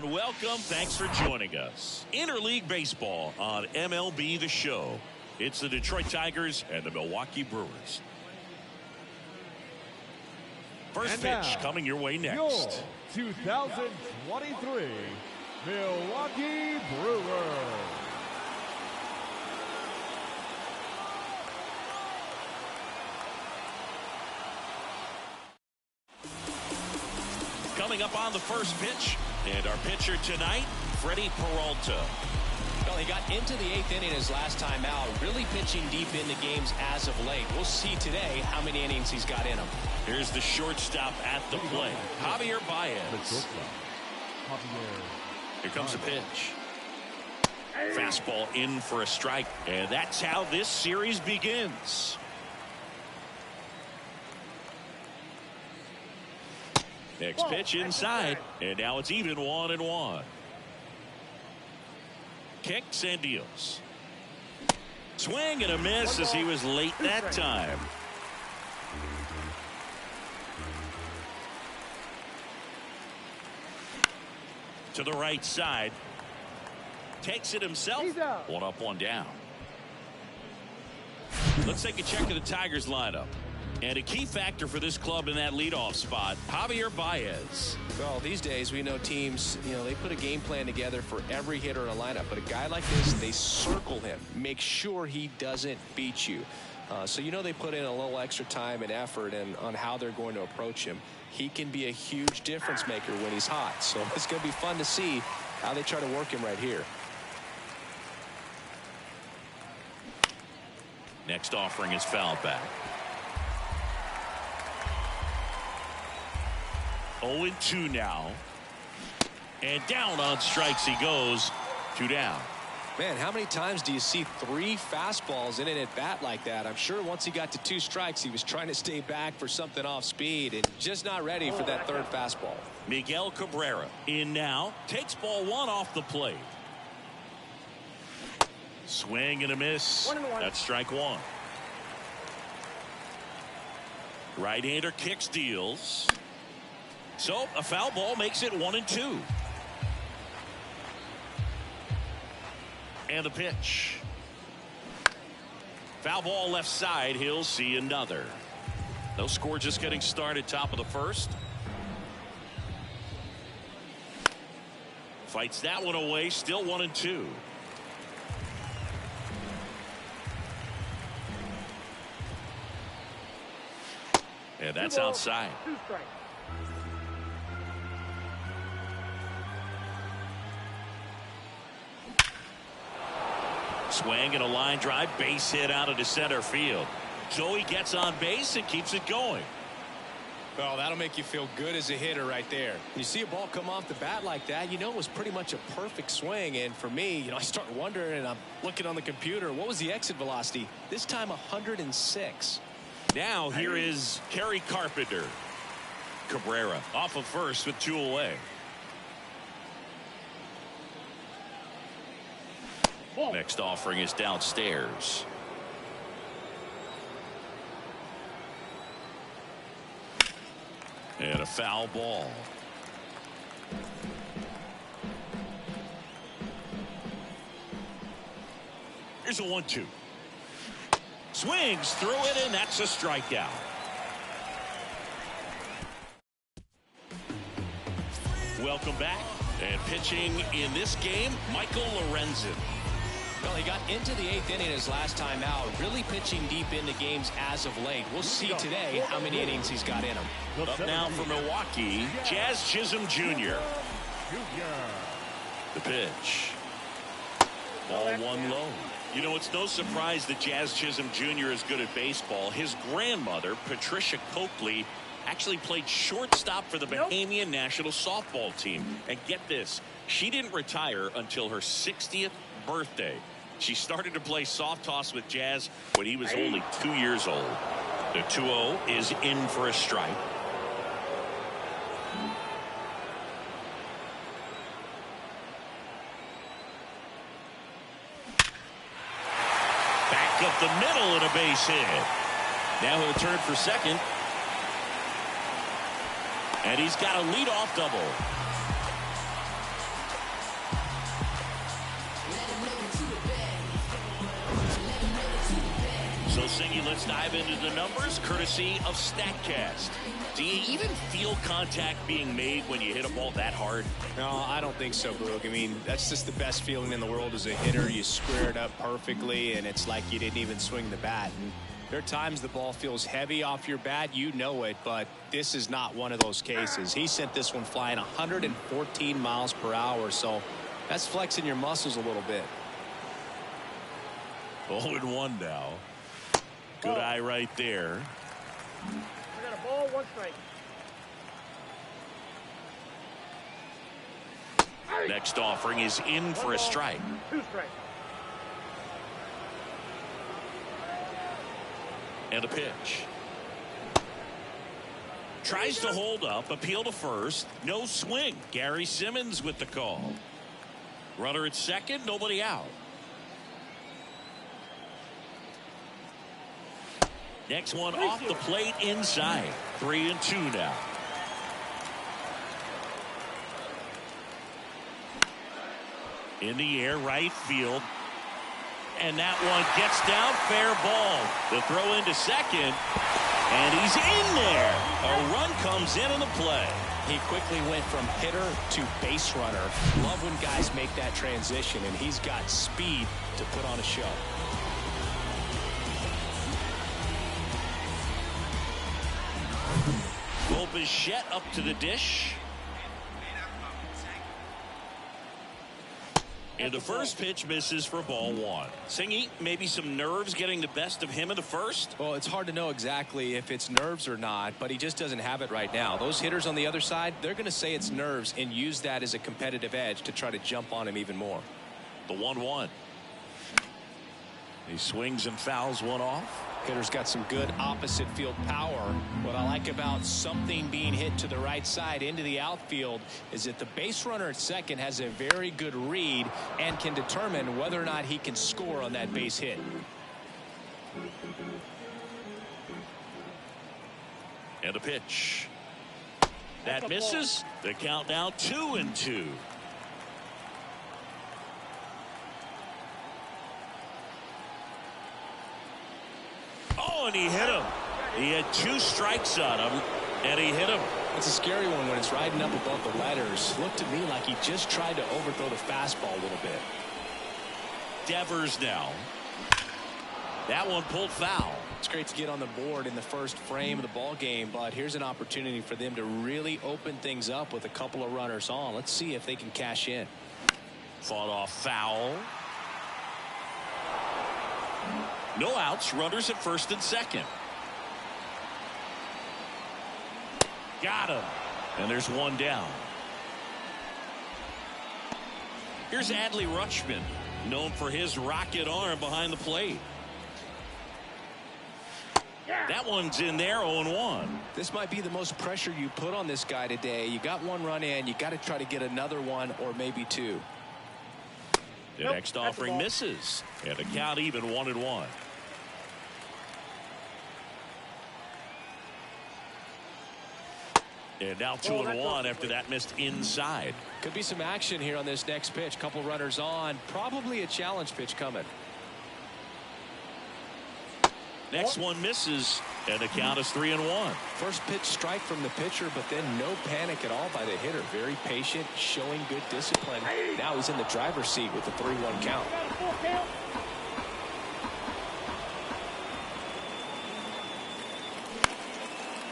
And welcome. Thanks for joining us. Interleague Baseball on MLB The Show. It's the Detroit Tigers and the Milwaukee Brewers. First pitch coming your way next. Your 2023 Milwaukee Brewers. Coming up on the first pitch, and our pitcher tonight, Freddie Peralta. Well, he got into the 8th inning his last time out, really pitching deep into games as of late. We'll see today how many innings he's got in him. Here's the shortstop at the plate, Javier Baez. Here comes the pitch. Fastball in for a strike, and that's how this series begins. Next pitch inside, and now it's even 1-1. Kicks and deals. Swing and a miss as he was late that time. To the right side. Takes it himself. One up, one down. Let's take a check of the Tigers lineup. And a key factor for this club in that leadoff spot, Javier Baez. Well, these days we know teams, they put a game plan together for every hitter in a lineup. But a guy like this, they circle him, make sure he doesn't beat you. So they put in a little extra time and effort on how they're going to approach him. He can be a huge difference maker when he's hot. So it's going to be fun to see how they try to work him right here. Next offering is fouled back. 0-2 now. And down on strikes he goes. 2 down. Man, how many times do you see 3 fastballs in an at-bat like that? I'm sure once he got to 2 strikes, he was trying to stay back for something off speed and just not ready for that 3rd fastball. Miguel Cabrera in now. Takes ball 1 off the plate. Swing and a miss. That's strike 1. Right-hander kicks, deals. So a foul ball makes it 1-2. And the pitch. Foul ball left side. He'll see another. No score, just getting started. Top of the first. Fights that one away. Still 1-2. And that's outside. 2 strikes. Swing and a line drive, base hit out into center field. So he gets on base and keeps it going. Well, that'll make you feel good as a hitter right there. You see a ball come off the bat like that, it was pretty much a perfect swing. And for me, I start wondering, and I'm looking on the computer, what was the exit velocity? This time 106. Now here is Kerry Carpenter. Cabrera off of first with 2 away. Next offering is downstairs. And a foul ball. Here's a 1-2. Swings through it, and that's a strikeout. Welcome back. And pitching in this game, Michael Lorenzen. Well, he got into the 8th inning his last time out, really pitching deep into games as of late. We'll see today how many innings he's got in him. Up now for Milwaukee, Jazz Chisholm Jr. The pitch. Ball 1 low. It's no surprise that Jazz Chisholm Jr. is good at baseball. His grandmother, Patricia Coakley, actually played shortstop for the Bahamian national softball team. And get this, she didn't retire until her 60th birthday. She started to play soft toss with Jazz when he was only 2 years old. The 2-0 is in for a strike. Back up the middle and a base hit. Now he'll turn for second. And he's got a leadoff double. So, Singy, let's dive into the numbers, courtesy of StatCast. Do you even feel contact being made when you hit a ball that hard? No, I don't think so, Boog. I mean, that's just the best feeling in the world as a hitter. You square it up perfectly, and it's like you didn't even swing the bat. And there are times the ball feels heavy off your bat. You know it, but this is not one of those cases. He sent this one flying 114 miles per hour, so that's flexing your muscles a little bit. 0-1 now. Good eye right there. We got a ball, 1 strike. Next offering is in for a strike. 2 strikes. And a pitch. Tries to hold up, appeal to first. No swing. Gary Simmons with the call. Runner at second, nobody out. Next one off the plate inside. 3-2 now. In the air, right field. And that one gets down, fair ball. The throw into second. And he's in there. A run comes in on the play. He quickly went from hitter to base runner. Love when guys make that transition, and he's got speed to put on a show. Bichette up to the dish. And the first pitch misses for ball 1. Singy, maybe some nerves getting the best of him in the first? Well, it's hard to know exactly if it's nerves or not, but he just doesn't have it right now. Those hitters on the other side, they're going to say it's nerves and use that as a competitive edge to try to jump on him even more. The 1-1. He swings and fouls one off. Hitter's got some good opposite field power. What I like about something being hit to the right side into the outfield is that the base runner at second has a very good read and can determine whether or not he can score on that base hit. And a pitch. That misses. The count now 2-2. Oh, and he hit him. He had 2 strikes on him, and he hit him. It's a scary one when it's riding up above the letters. Looked to me like he just tried to overthrow the fastball a little bit. Devers now. That one pulled foul. It's great to get on the board in the first frame of the ball game, but here's an opportunity for them to really open things up with a couple of runners on. Let's see if they can cash in. Fought off foul. No outs, runners at first and second. Got him. And there's one down. Here's Adley Rutschman, known for his rocket arm behind the plate. That one's in there, 0-1. This might be the most pressure you put on this guy today. You got one run in, you got to try to get another one or maybe 2. The next offering misses, and the count even 1-1. And now 2-1 after that missed inside. Could be some action here on this next pitch. Couple runners on. Probably a challenge pitch coming. Next one misses, and the count is 3-1. First pitch strike from the pitcher, but then no panic at all by the hitter. Very patient, showing good discipline. Now he's in the driver's seat with the 3-1 count.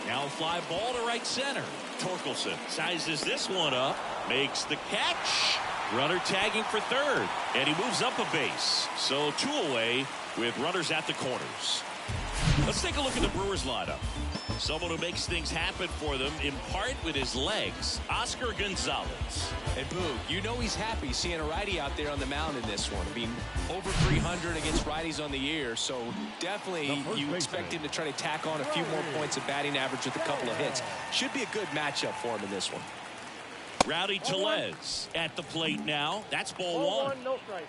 Now a fly ball to right center. Torkelson sizes this one up, makes the catch. Runner tagging for third, and he moves up a base. So 2 away with runners at the corners. Let's take a look at the Brewers lineup. Someone who makes things happen for them in part with his legs, Oscar Gonzalez. And Boog, you know he's happy seeing a righty out there on the mound in this one. Being over 300 against righties on the year, so definitely you expect him to try to tack on a few more points of batting average with a couple of hits. Should be a good matchup for him in this one. Rowdy Tellez at the plate now. That's ball 1. No strike.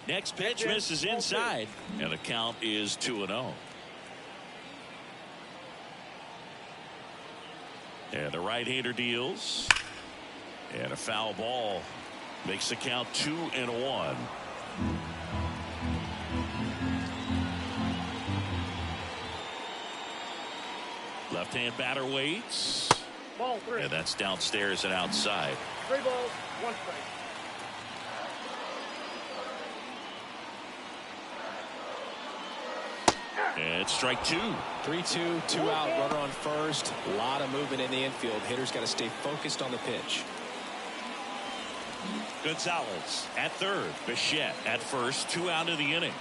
Next pitch misses inside, and the count is 2-0. And the right-hander deals, and a foul ball. Makes the count 2-1. Left-hand batter waits. Ball 3. And that's downstairs and outside. 3 balls, 1 strike. And strike 2. 3-2, 2 out, runner on first. A lot of movement in the infield. Hitter's got to stay focused on the pitch. Gonzalez at third. Bichette at first. 2 out of the inning.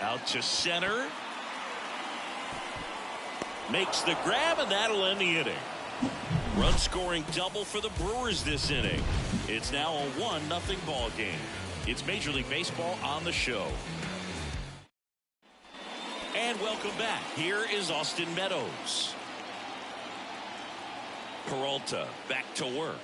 Out to center. Makes the grab, and that'll end the inning. Run scoring double for the Brewers this inning. It's now a 1-0 ball game. It's Major League Baseball on the show. And welcome back. Here is Austin Meadows. Peralta back to work.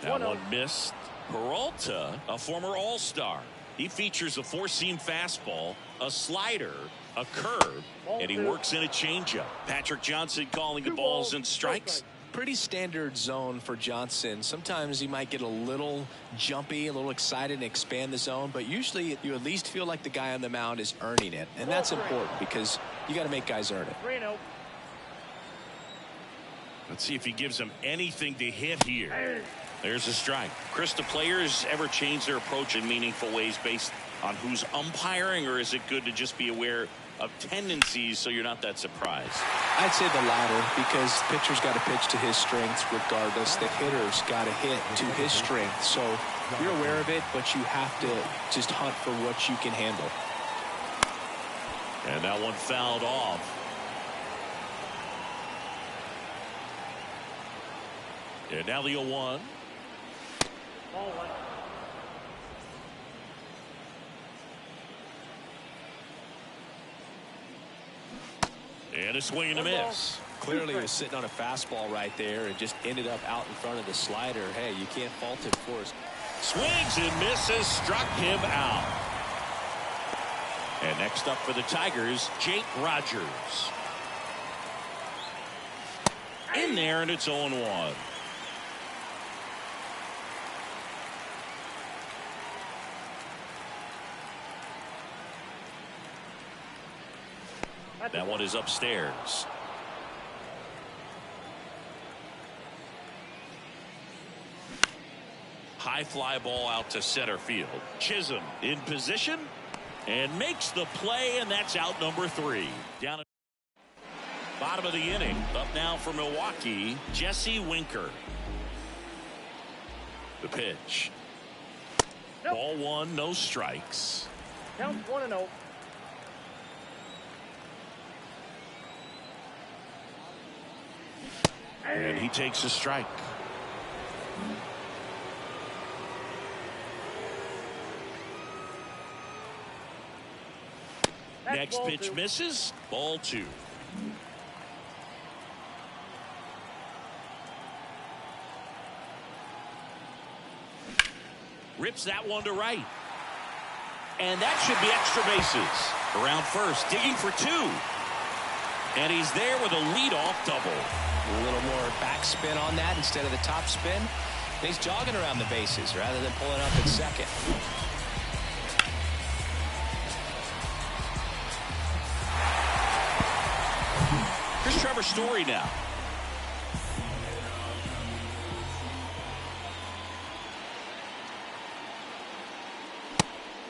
That one missed. Peralta, a former All-Star. He features a 4-seam fastball, a slider, a curve, and he works in a changeup. Patrick Johnson calling the balls and strikes. Pretty standard zone for Johnson. Sometimes he might get a little jumpy, a little excited and expand the zone, but usually you at least feel like the guy on the mound is earning it, and that's important because you got to make guys earn it. 3-0. Let's see if he gives them anything to hit here. There's a strike. Chris, do players ever change their approach in meaningful ways based on who's umpiring, or is it good to just be aware of tendencies so you're not that surprised? I'd say the latter, because pitcher's got to pitch to his strengths regardless. The hitter's got to hit to his strength. So you're aware of it, but you have to just hunt for what you can handle. And that one fouled off. And now the 0-1. Ball 1. And a swing and a miss. Clearly he was sitting on a fastball right there and just ended up out in front of the slider. Hey, you can't fault him for his Swings and misses, struck him out. And next up for the Tigers, Jake Rogers. In there, and it's 0-1. That one is upstairs. High fly ball out to center field. Chisholm in position and makes the play, and that's out number 3. Down at bottom of the inning. Up now for Milwaukee, Jesse Winker. The pitch. Ball 1, no strikes. Count 1-0. And he takes a strike. Next pitch misses. Ball 2. Rips that one to right. And that should be extra bases. Around first, digging for 2. And he's there with a leadoff double. A little more backspin on that instead of the top spin. And he's jogging around the bases rather than pulling up at second. Here's Trevor Story now.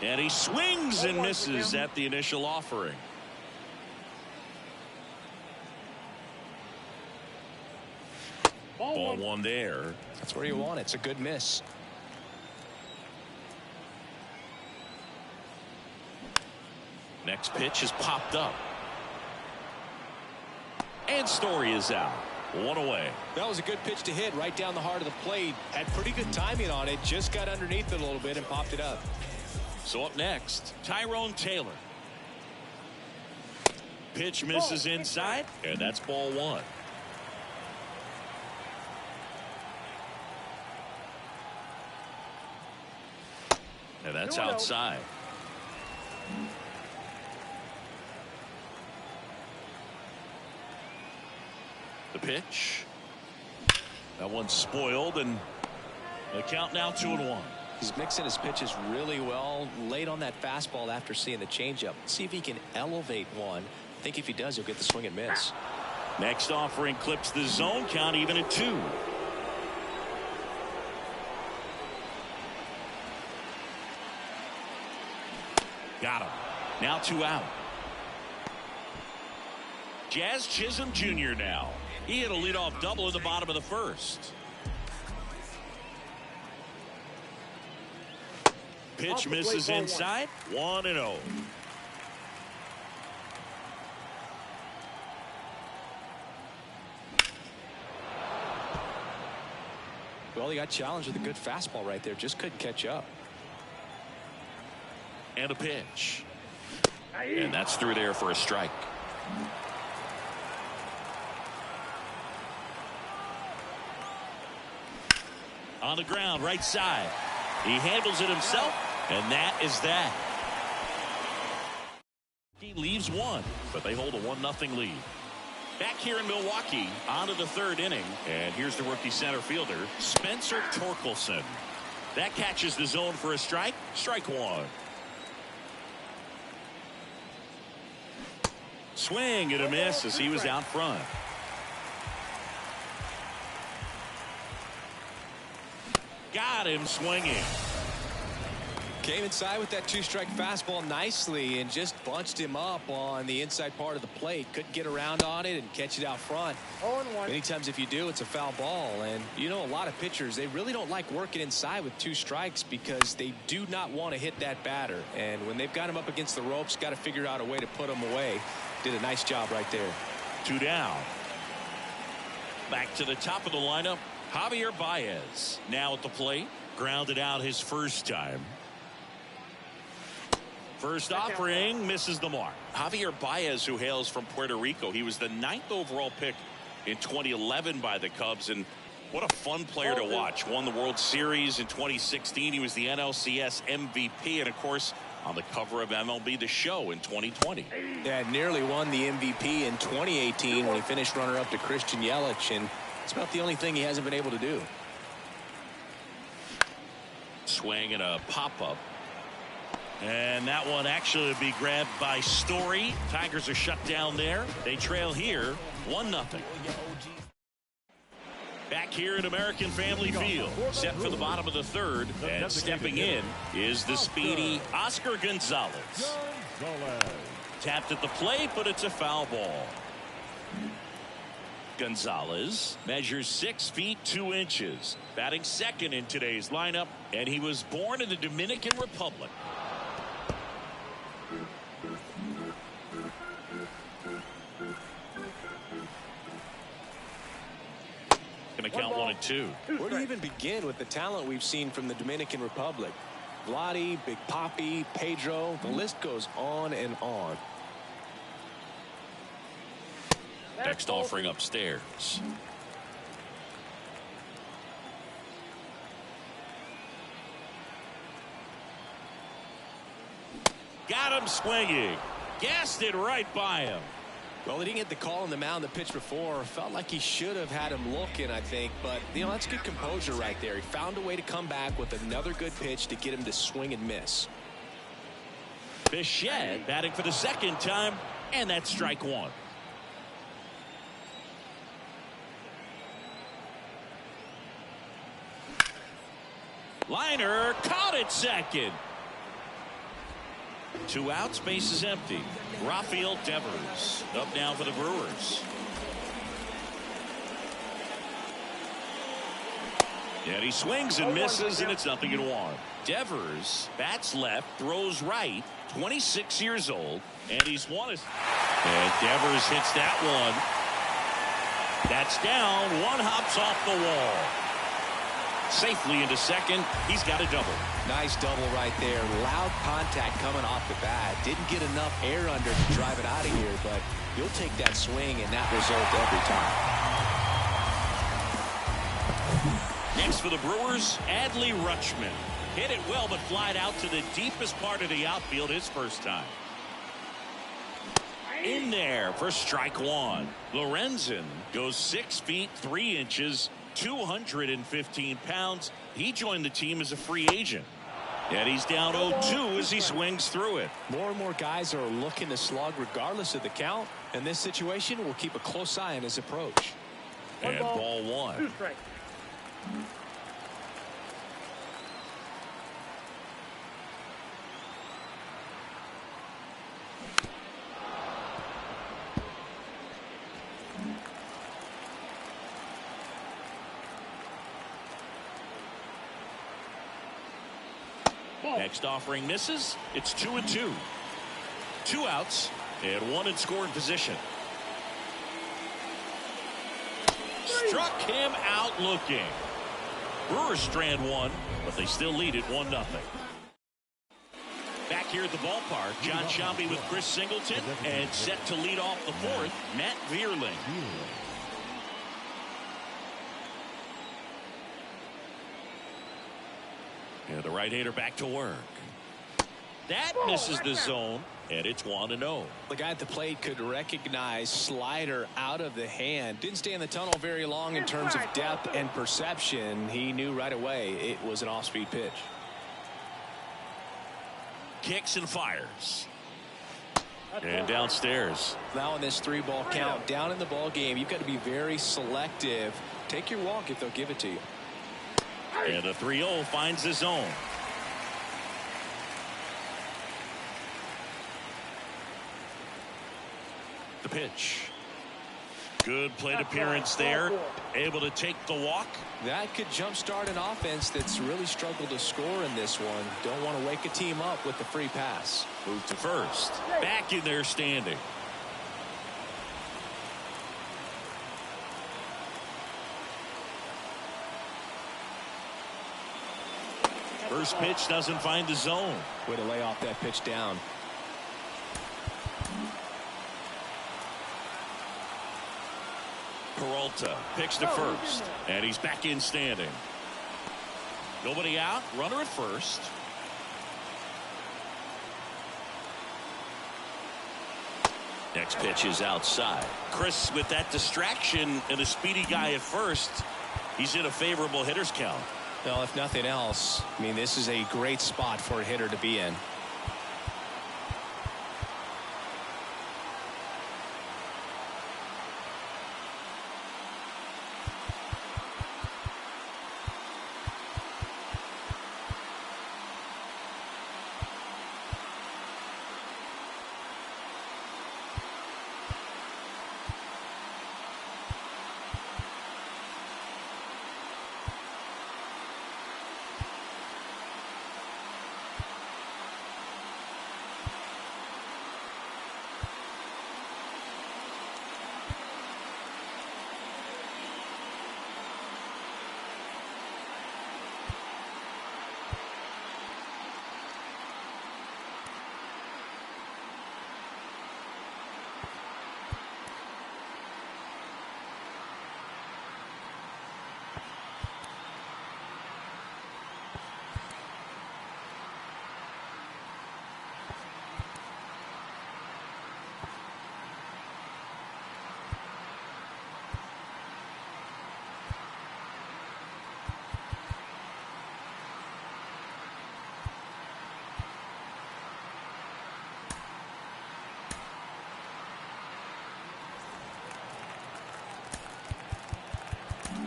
And he swings and misses at the initial offering. Ball 1 there. That's where you want it. It's a good miss. Next pitch is popped up. And Story is out. 1 away. That was a good pitch to hit right down the heart of the plate. Had pretty good timing on it. Just got underneath it a little bit and popped it up. So up next, Tyrone Taylor. Pitch misses inside, and that's ball 1. And that's outside. The pitch. That one's spoiled, and the count now 2-1. He's mixing his pitches really well. Late on that fastball after seeing the changeup. See if he can elevate one. I think if he does, he'll get the swing and miss. Next offering clips the zone count even at 2. Got him. Now 2 out. Jazz Chisholm Jr. now. He hit a leadoff double in the bottom of the first. Pitch misses inside. 1-0. Well, he got challenged with a good fastball right there. Just couldn't catch up. And a pitch. And that's through there for a strike. On the ground, right side. He handles it himself, and that is that. He leaves one, but they hold a 1-0 lead. Back here in Milwaukee, on to the 3rd inning, and here's the rookie center fielder, Spencer Torkelson. That catches the zone for a strike. Strike 1. Swing and a miss as he was out front. Got him swinging. Came inside with that 2-strike fastball nicely and just bunched him up on the inside part of the plate. Couldn't get around on it and catch it out front. 0-1. Many times if you do, it's a foul ball. And you know, a lot of pitchers, they really don't like working inside with 2 strikes because they do not want to hit that batter. And when they've got him up against the ropes, got to figure out a way to put him away. Did a nice job right there. 2 down. Back to the top of the lineup, Javier Baez. Now at the plate, grounded out his first time. First offering misses the mark. Javier Baez, who hails from Puerto Rico, he was the 9th overall pick in 2011 by the Cubs, and what a fun player to watch. Won the World Series in 2016. He was the NLCS MVP, and of course on the cover of MLB The Show in 2020. Yeah, nearly won the MVP in 2018 when he finished runner-up to Christian Yelich, and it's about the only thing he hasn't been able to do. Swing and a pop-up. And that one actually would be grabbed by Story. Tigers are shut down there. They trail here 1-0. Back here at American Family Field, set for the bottom of the 3rd, and stepping in is the speedy Oscar Gonzalez. Tapped at the plate, but it's a foul ball. Gonzalez measures 6 feet 2 inches, batting second in today's lineup, and he was born in the Dominican Republic. Going to count 1-2. Where do you even begin with the talent we've seen from the Dominican Republic? Vladdy, Big Papi, Pedro, the list goes on and on. Next offering upstairs. Got him swinging. Gassed it right by him. Well, he didn't get the call on the mound the pitch before. Felt like he should have had him looking, I think. But, you know, that's good composure right there. He found a way to come back with another good pitch to get him to swing and miss. Bichette batting for the 2nd time, and that's strike 1. Liner caught it second. 2 outs, base is empty. Rafael Devers up now for the Brewers. And he swings and misses, and it's 0-1. Devers bats left, throws right, 26 years old, and he's won his. And Devers hits that one. That's down. One hops off the wall. Safely into second. He's got a double. Nice double right there. Loud contact coming off the bat. Didn't get enough air under to drive it out of here, but you'll take that swing and that result every time. Next for the Brewers, Adley Rutschman. Hit it well, but flied out to the deepest part of the outfield his first time. In there for strike 1. Lorenzen goes 6 feet 3 inches 215 pounds. He joined the team as a free agent. And he's down 0-2 as he swings through it. More and more guys are looking to slug regardless of the count. In this situation, we'll keep a close eye on his approach. And ball 1. 2 strikes. Next offering misses. It's 2-2. 2 outs and 1 in scoring position. Struck him out looking. Brewers strand 1, but they still lead it 1-0. Back here at the ballpark, John Shambi with Chris Singleton, and set to lead off the 4th, Matt Vierling. And the right-hander back to work. That misses the zone, and it's 1-0. The guy at the plate could recognize slider out of the hand. Didn't stay in the tunnel very long in terms of depth and perception. He knew right away it was an off-speed pitch. Kicks and fires. And downstairs. Now in this 3-ball count, down in the ball game, you've got to be very selective. Take your walk if they'll give it to you. And the 3-0 finds the zone. The pitch. Good plate appearance there. Able to take the walk. That could jumpstart an offense that's really struggled to score in this one. Don't want to wake a team up with the free pass. Move to first. Back in there standing. First pitch doesn't find the zone. Way to lay off that pitch down. Peralta picks to first, and he's back in standing. Nobody out. Runner at first. Next pitch is outside. Chris with that distraction and a speedy guy at first. He's in a favorable hitter's count. Well, if nothing else, I mean, this is a great spot for a hitter to be in.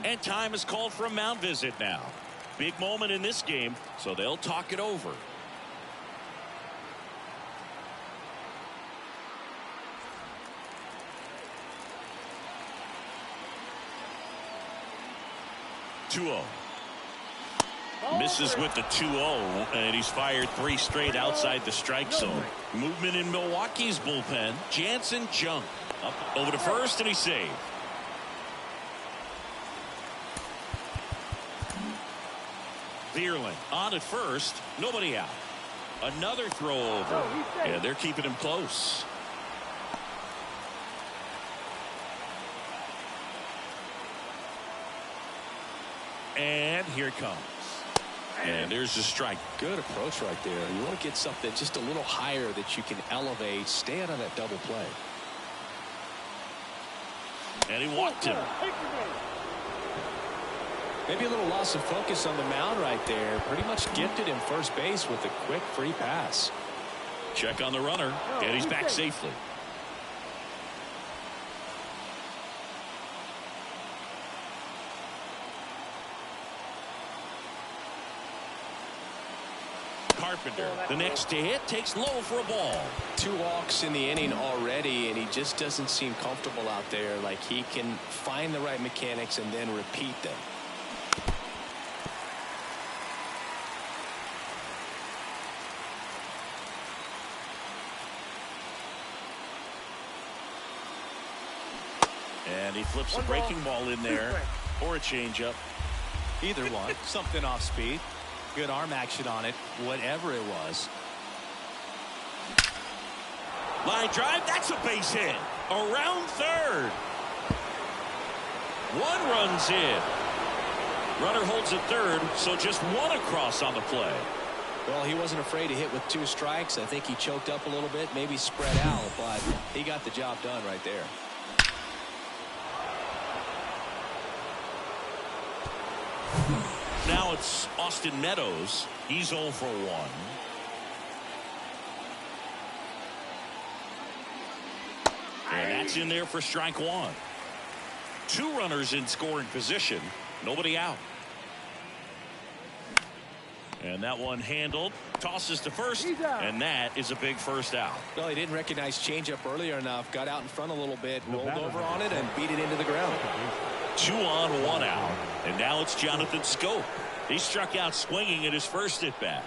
And time is called for a mound visit now. Big moment in this game, so they'll talk it over. Misses with the 2-0, and he's fired 3 straight outside the strike zone. Movement in Milwaukee's bullpen. Jansen Junk up over to first, and he's saved. Vierling on at first, nobody out. Another throw over, and they're keeping him close. And here it comes. And there's the strike. Good approach right there. You want to get something just a little higher that you can elevate. Stay out of that double play. And he walked him. Maybe a little loss of focus on the mound right there. Pretty much gifted him first base with a quick free pass. Check on the runner, and he's back safely. Carpenter, the next to hit, takes low for a ball. 2 walks in the inning already, and he just doesn't seem comfortable out there. Like he can find the right mechanics and then repeat them. And he flips a breaking ball in there, or a changeup. Either one, something off speed. Good arm action on it, whatever it was. Line drive, that's a base hit. Around third. 1 runs in. Runner holds at third, so just 1 across on the play. Well, he wasn't afraid to hit with 2 strikes. I think he choked up a little bit, maybe spread out, but he got the job done right there. Now it's Austin Meadows. He's 0 for 1. And that's in there for strike 1. 2 runners in scoring position. Nobody out. And that one handled. Tosses to first. And that is a big first out. Well, he didn't recognize changeup earlier enough. Got out in front a little bit. Rolled over on it and beat it into the ground. 2 on, 1 out. And now it's Jonathan Scope. He struck out swinging at his first at bat.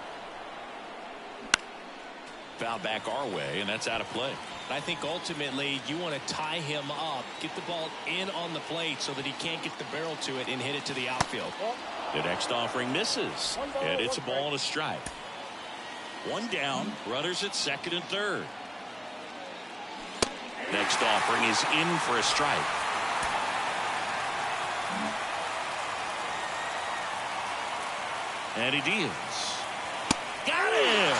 Foul back our way, and that's out of play. I think ultimately you want to tie him up, get the ball in on the plate so that he can't get the barrel to it and hit it to the outfield. The next offering misses, and it's a ball and a strike. 1 down, runners at second and third. Next offering is in for a strike. And he deals. Got him!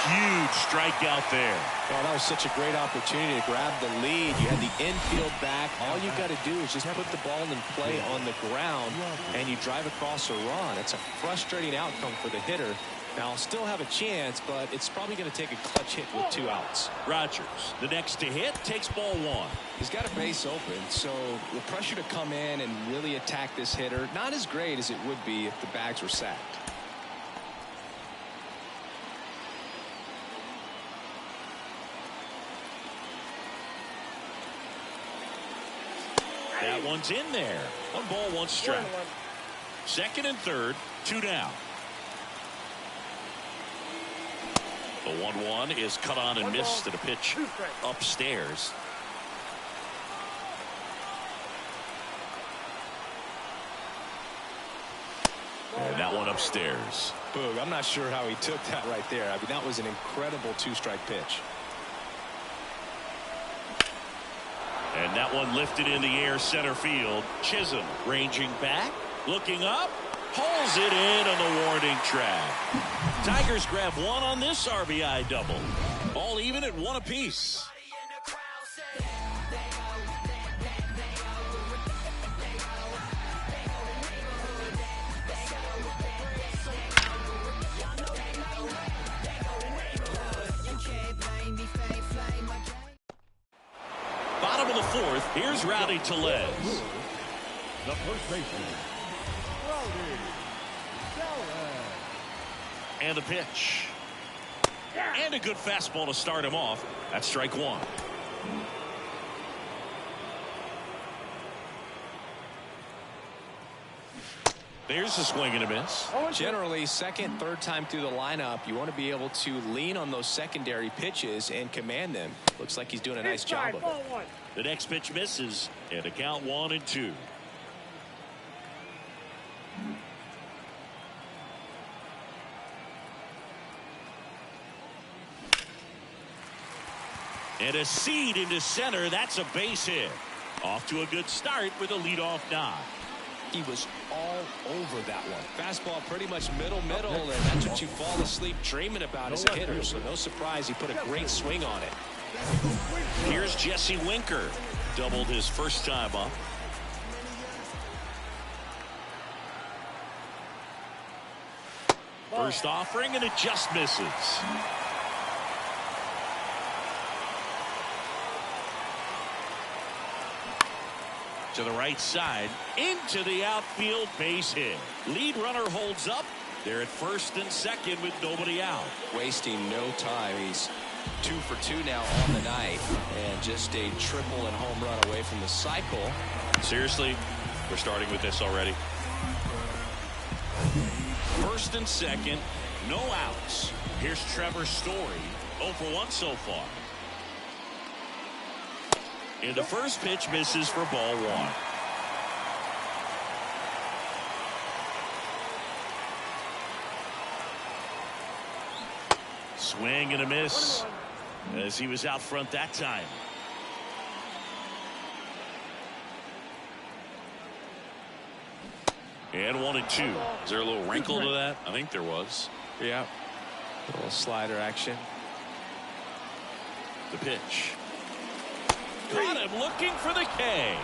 Huge strikeout there. Well, that was such a great opportunity to grab the lead. You had the infield back. All you got to do is just put the ball in play on the ground, and you drive across a run. It's a frustrating outcome for the hitter. Now, still have a chance, but it's probably going to take a clutch hit with 2 outs. Rogers, the next to hit, takes ball 1. He's got a base open, so the pressure to come in and really attack this hitter, not as great as it would be if the bags were sacked. That one's in there. 1 ball, 1 strike. Second and third, 2 down. The 1-1 is cut on and missed at a pitch upstairs. And that one upstairs. Boog, I'm not sure how he took that right there. I mean, that was an incredible 2-strike pitch. And that one lifted in the air center field. Chisholm ranging back, looking up, pulls it in on the warning track. Tigers grab 1 on this RBI double. All even at 1 apiece. Bottom of the 4th, here's Rowdy Tellez. The first baseman, Rowdy Tellez. And the pitch. And a good fastball to start him off. That's strike 1. There's a swing and a miss. Generally, second, third time through the lineup, you want to be able to lean on those secondary pitches and command them. Looks like he's doing a nice job of it. The next pitch misses, and a count 1-2. And a seed into center. That's a base hit. Off to a good start with a leadoff knock. He was all over that one. Fastball pretty much middle, and that's what you fall asleep dreaming about as a hitter. So no surprise he put a great swing on it. Here's Jesse Winker. Doubled his first time up. First offering, and it just misses. To the right side, into the outfield, base hit. Lead runner holds up. They're at first and second with nobody out. Wasting no time. He's 2 for 2 now on the night, and just a triple and home run away from the cycle. Seriously, we're starting with this already. First and second, no outs. Here's Trevor Story, 0 for 1 so far. And the first pitch misses for ball 1. Swing and a miss as he was out front that time. And 1-2. Is there a little wrinkle to that? I think there was. Yeah. A little slider action. The pitch. Got him looking for the K.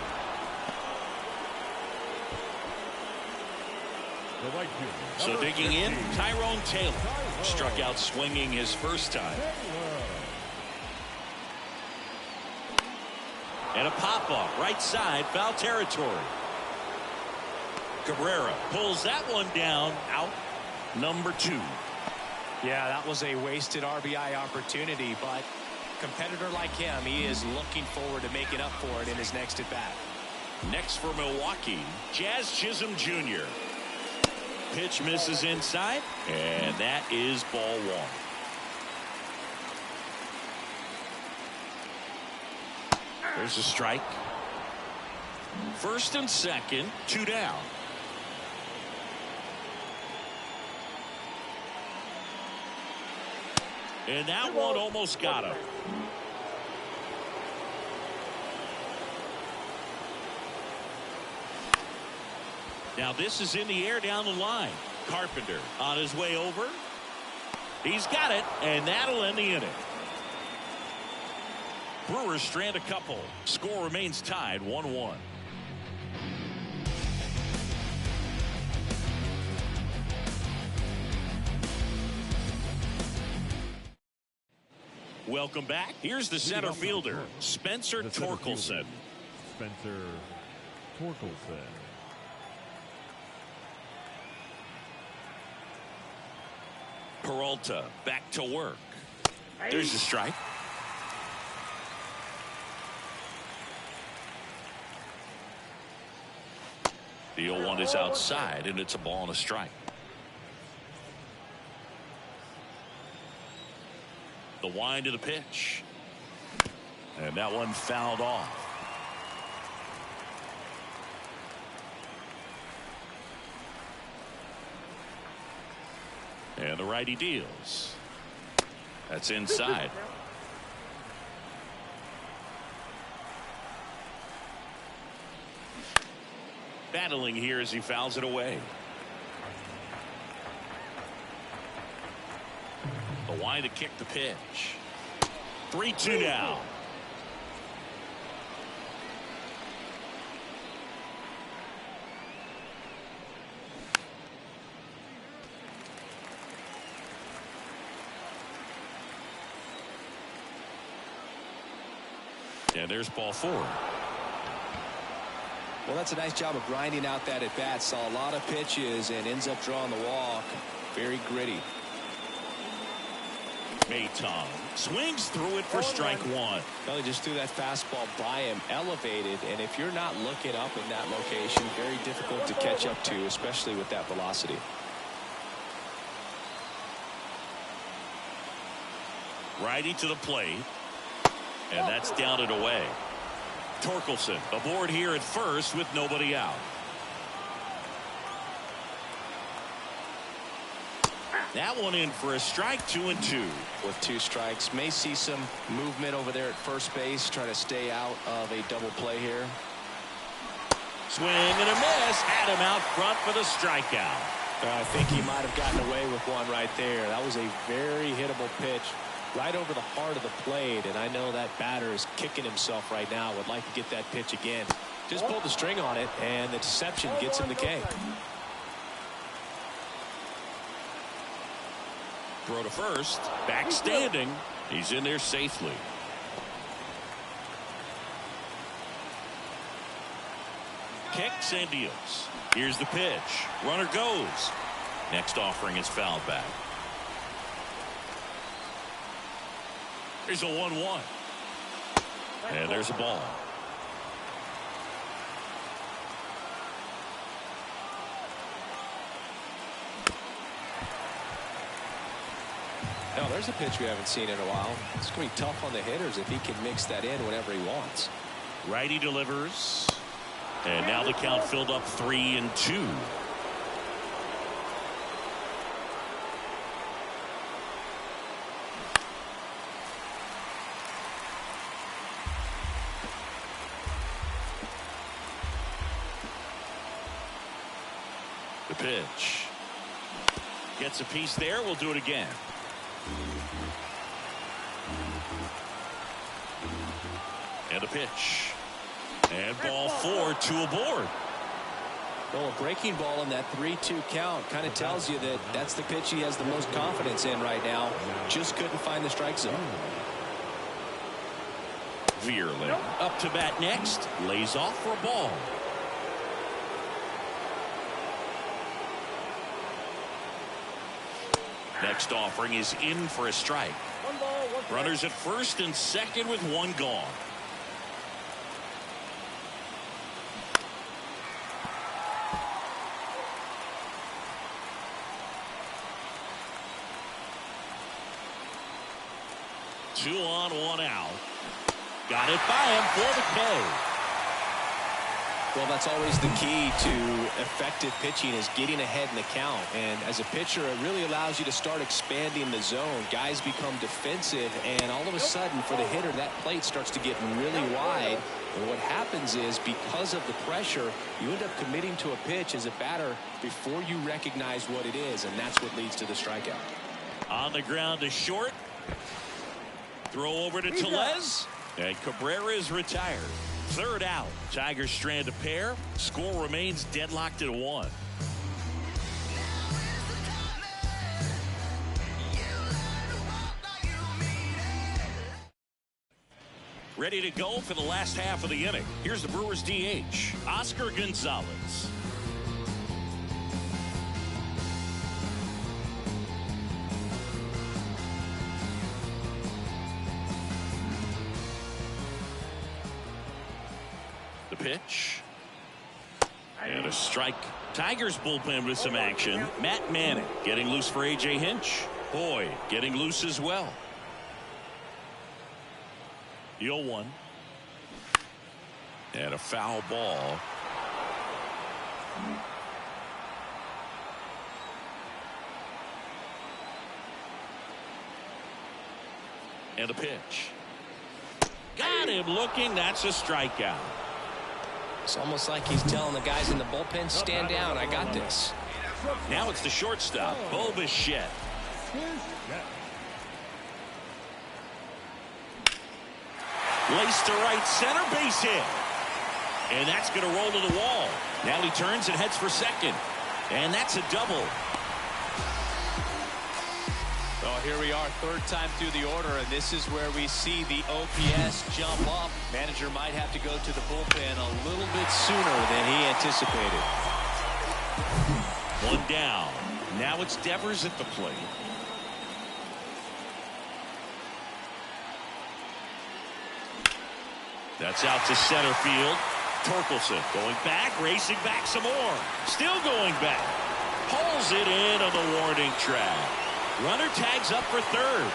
So digging in, Tyrone Taylor struck out swinging his first time. And a pop-up right side, foul territory. Cabrera pulls that one down, out number 2. Yeah, that was a wasted RBI opportunity, but competitor like him, he is looking forward to making up for it in his next at bat. Next for Milwaukee, Jazz Chisholm Jr. Pitch misses inside, and that is ball 1. There's a strike. First and second, 2 down. And that one almost got him. Now this is in the air down the line. Carpenter on his way over. He's got it, and that'll end the inning. Brewers strand a couple. Score remains tied 1-1. Welcome back. Here's the center fielder, Spencer Torkelson. Spencer Torkelson. Peralta back to work. There's a strike. The 0-1 is outside, and it's a ball and a strike. The wind of the pitch. And that one fouled off. And the righty deals. That's inside. Battling here as he fouls it away. The wind to kick the pitch. 3-2 now. And there's ball 4. Well, that's a nice job of grinding out that at bat. Saw a lot of pitches and ends up drawing the walk. Very gritty. Maytong swings through it for strike 1. Well, he just threw that fastball by him, elevated, and if you're not looking up in that location, very difficult to catch up to, especially with that velocity. Righty to the plate, and that's down and away. Torkelson aboard here at first with nobody out. That one in for a strike, 2-2. With 2 strikes, may see some movement over there at first base, trying to stay out of a double play here. Swing and a miss. Had him out front for the strikeout. I think he might have gotten away with one right there. That was a very hittable pitch right over the heart of the plate, and I know that batter is kicking himself right now. Would like to get that pitch again. Just pulled the string on it, and the deception gets him the K. Throw to first. Back standing. He's in there safely. Kicks and deals. Here's the pitch. Runner goes. Next offering is fouled back. Here's a 1-1. And there's a ball. Now there's a pitch we haven't seen in a while. It's going to be tough on the hitters if he can mix that in whenever he wants. Righty delivers. And now the count filled up 3-2. The pitch. Gets a piece there. We'll do it again. And a pitch. And ball 4, 2 aboard. Well, a breaking ball in that 3-2 count kind of tells you that that's the pitch he has the most confidence in right now. Just couldn't find the strike zone. Veerling up to bat next. Lays off for a ball. Next offering is in for a strike. 1 ball, 1 strike. Runners at first and second with 1 gone. Two on, 1 out. Got it by him for the K. Well, that's always the key to effective pitching is getting ahead in the count. And as a pitcher, it really allows you to start expanding the zone. Guys become defensive, and all of a sudden, for the hitter, that plate starts to get really wide. And what happens is, because of the pressure, you end up committing to a pitch as a batter before you recognize what it is, and that's what leads to the strikeout. On the ground to short. Throw over to Tellez. And Cabrera is retired. 3rd out. Tigers strand a pair. Score remains deadlocked at 1. Ready to go for the last half of the inning. Here's the Brewers DH, Oscar Gonzalez. The pitch. And a strike. Tigers bullpen with some action. Matt Manning getting loose for A.J. Hinch. Boyd getting loose as well. 0-1. And a foul ball. And a pitch. Got him looking. That's a strikeout. It's almost like he's telling the guys in the bullpen, stand down, I got this. Now it's the shortstop, Bo Bichette. Laced to right center, base hit. And that's going to roll to the wall. Now he turns and heads for second. And that's a double. Well, here we are, 3rd time through the order, and this is where we see the OPS jump up. Manager might have to go to the bullpen a little bit sooner than he anticipated. 1 down. Now it's Devers at the plate. That's out to center field. Torkelson going back, racing back some more. Still going back. Pulls it in on the warning track. Runner tags up for 3rd.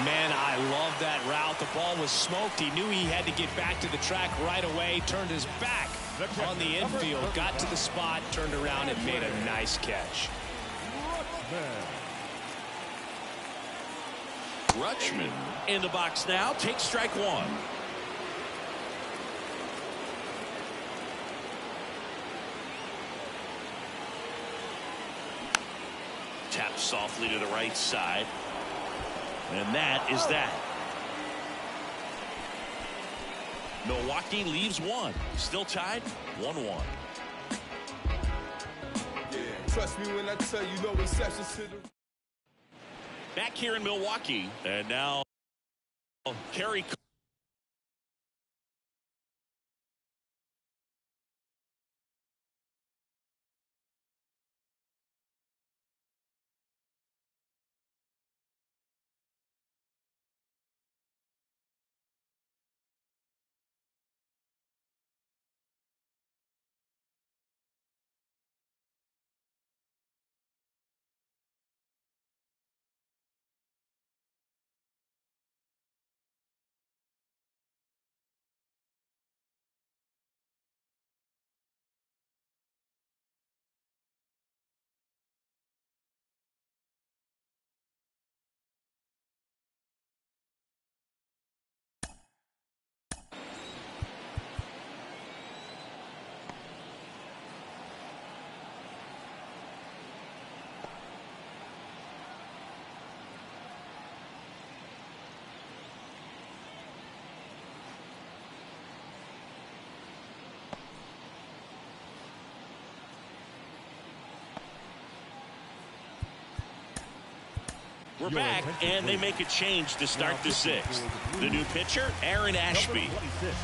Man, I love that route. The ball was smoked. He knew he had to get back to the track right away. Turned his back on the infield. Got to the spot, turned around, and made a nice catch. Rutschman in the box now. Takes strike 1. Taps softly to the right side. And that is that. Milwaukee leaves 1. Still tied 1-1. Yeah, trust me when I tell you no exceptions to the Back here in Milwaukee. And now Kerry. We're back, and they make a change to start the sixth. The new pitcher, Aaron Ashby.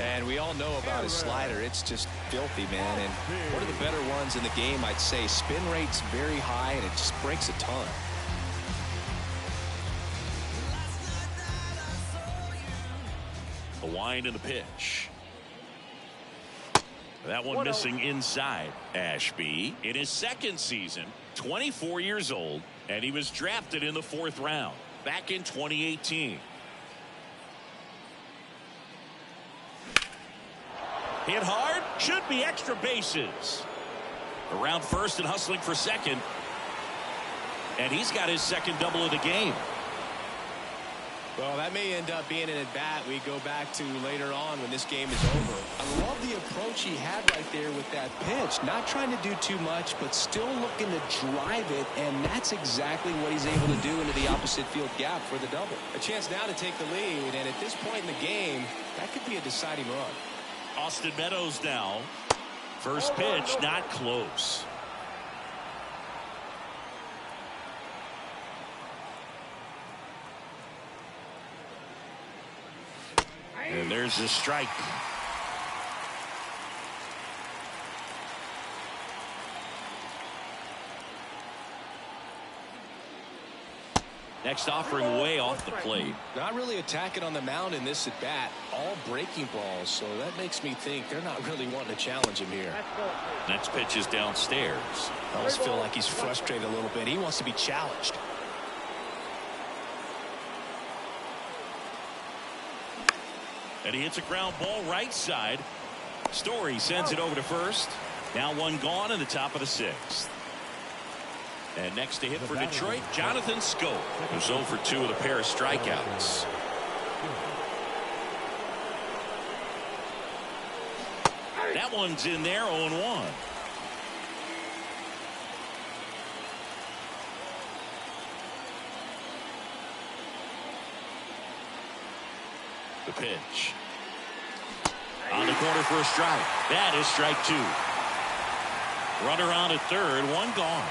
And we all know about his slider. It's just filthy, man. And one of the better ones in the game, I'd say. Spin rate's very high, and it just breaks a ton. The wind and the pitch. That one missing inside. Ashby in his second season, 24 years old, and he was drafted in the 4th round back in 2018. Hit hard, should be extra bases. Around first and hustling for second. And he's got his second double of the game. Well, that may end up being an at-bat we go back to later on when this game is over. I love the approach he had right there with that pitch. Not trying to do too much, but still looking to drive it, and that's exactly what he's able to do into the opposite field gap for the double. A chance now to take the lead, and at this point in the game, that could be a deciding run. Austin Meadows now. First pitch, not close. And there's a strike. Next offering way off the plate. Not really attacking on the mound in this at bat. All breaking balls, so that makes me think they're not really wanting to challenge him here. Next pitch is downstairs. I always feel like he's frustrated a little bit. He wants to be challenged. And he hits a ground ball right side. Story sends it over to first. Now one gone in the top of the 6th. And next to hit for Detroit, Jonathan Scope, who's 0 for 2 with a pair of strikeouts. That one's in there, 0-1. The pitch. On the corner for a strike. That is strike 2. Runner on at third, one gone.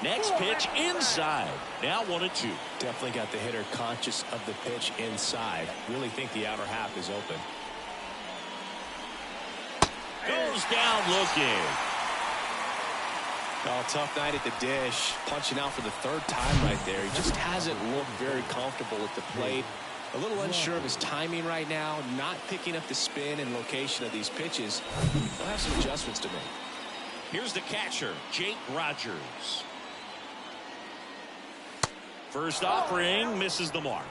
Next pitch inside. Now 1-2. Definitely got the hitter conscious of the pitch inside. Really think the outer half is open. Goes down looking. Oh, tough night at the dish. Punching out for the 3rd time right there. He just hasn't looked very comfortable at the plate. A little unsure of his timing right now. Not picking up the spin and location of these pitches. He'll have some adjustments to make. Here's the catcher, Jake Rogers. First offering misses the mark.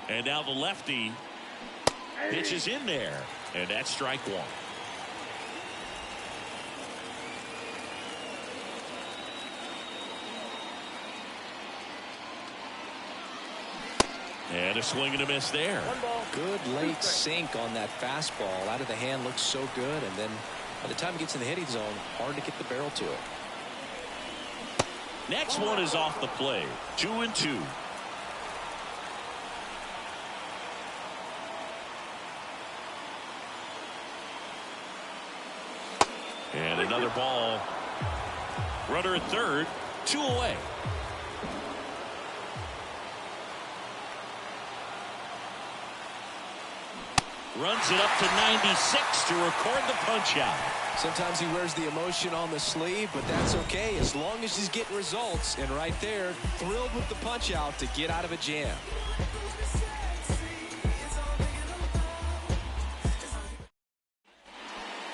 And now the lefty pitches in there, and that's strike 1. And a swing and a miss there. One ball. Good late sink on that fastball. Out of the hand, looks so good. And then by the time it gets in the hitting zone, hard to get the barrel to it. Next one is off the plate. 2-2. And another ball. Runner at third. 2 away. Runs it up to 96 to record the punch out. Sometimes he wears the emotion on the sleeve, but that's okay as long as he's getting results. And right there, thrilled with the punch out to get out of a jam.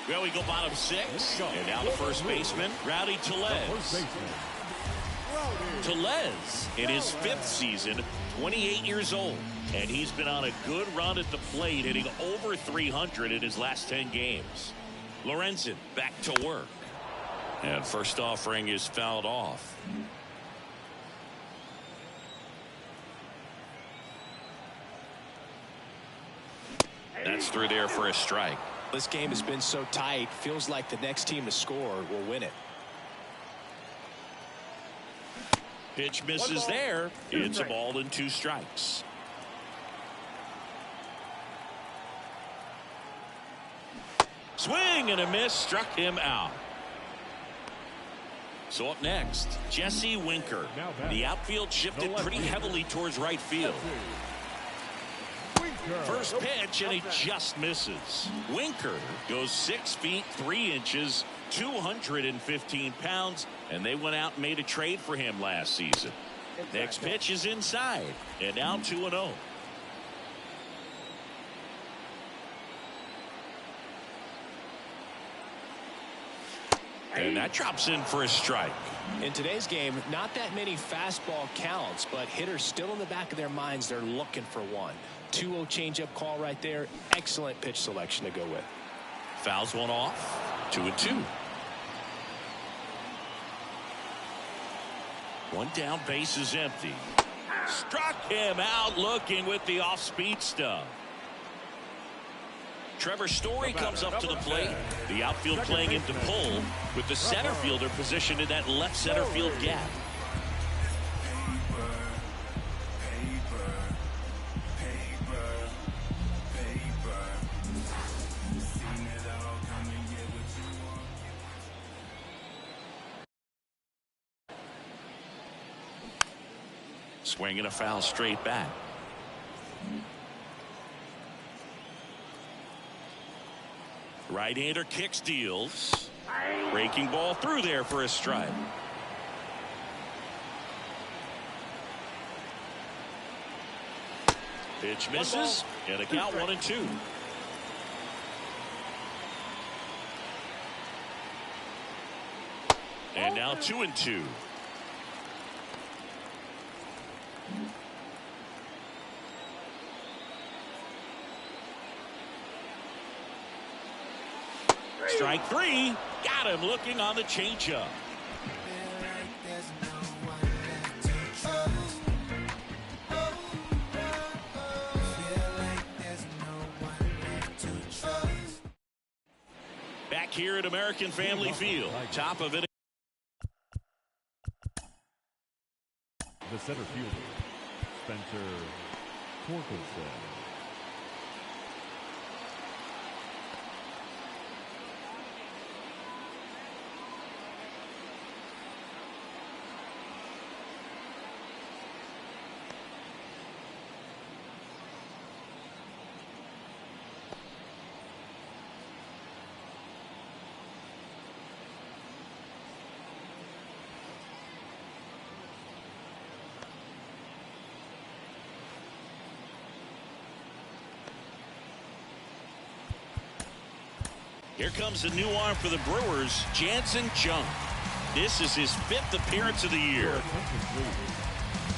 Well, we go bottom 6. And now the first baseman, Rowdy Tellez. Tellez, in his 5th season, 28 years old. And he's been on a good run at the plate, hitting over 300 in his last 10 games. Lorenzen back to work. And first offering is fouled off. That's through there for a strike. This game has been so tight, feels like the next team to score will win it. Pitch misses there. It's a ball and 2 strikes. Swing and a miss, struck him out. So up next, Jesse Winker. The outfield shifted pretty heavily towards right field. First pitch, and he just misses. Winker goes 6 feet 3 inches, 215 pounds, and they went out and made a trade for him last season. Next pitch is inside, and now 2-0. And that drops in for a strike. In today's game, not that many fastball counts, but hitters still in the back of their minds, they're looking for one. 2-0 changeup call right there. Excellent pitch selection to go with. Fouls one off. 2-2. One down, base is empty. Struck him out looking with the off-speed stuff. Trevor Story comes up to the plate. The outfield playing him to pull with the center fielder positioned in that left center field gap. Swinging a foul straight back. Right-hander kicks, deals. Breaking ball through there for a strike. Pitch misses, and a count 1-2. And now 2-2. Strike 3. Got him looking on the changeup. Back here at American Family Field. Top of it. The center fielder, Spencer Torkelson. Here comes the new arm for the Brewers, Jansen Junk. This is his 5th appearance of the year.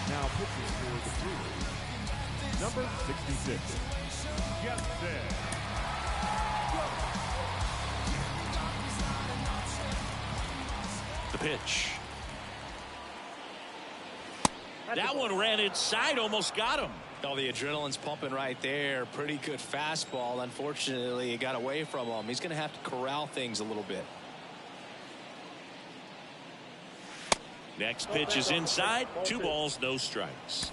Now pitching for the Brewers, number 66, Jansen. The pitch. That one ran inside, almost got him. Oh, the adrenaline's pumping right there. Pretty good fastball. Unfortunately, it got away from him. He's going to have to corral things a little bit. Next pitch is inside. 2 balls, no strikes.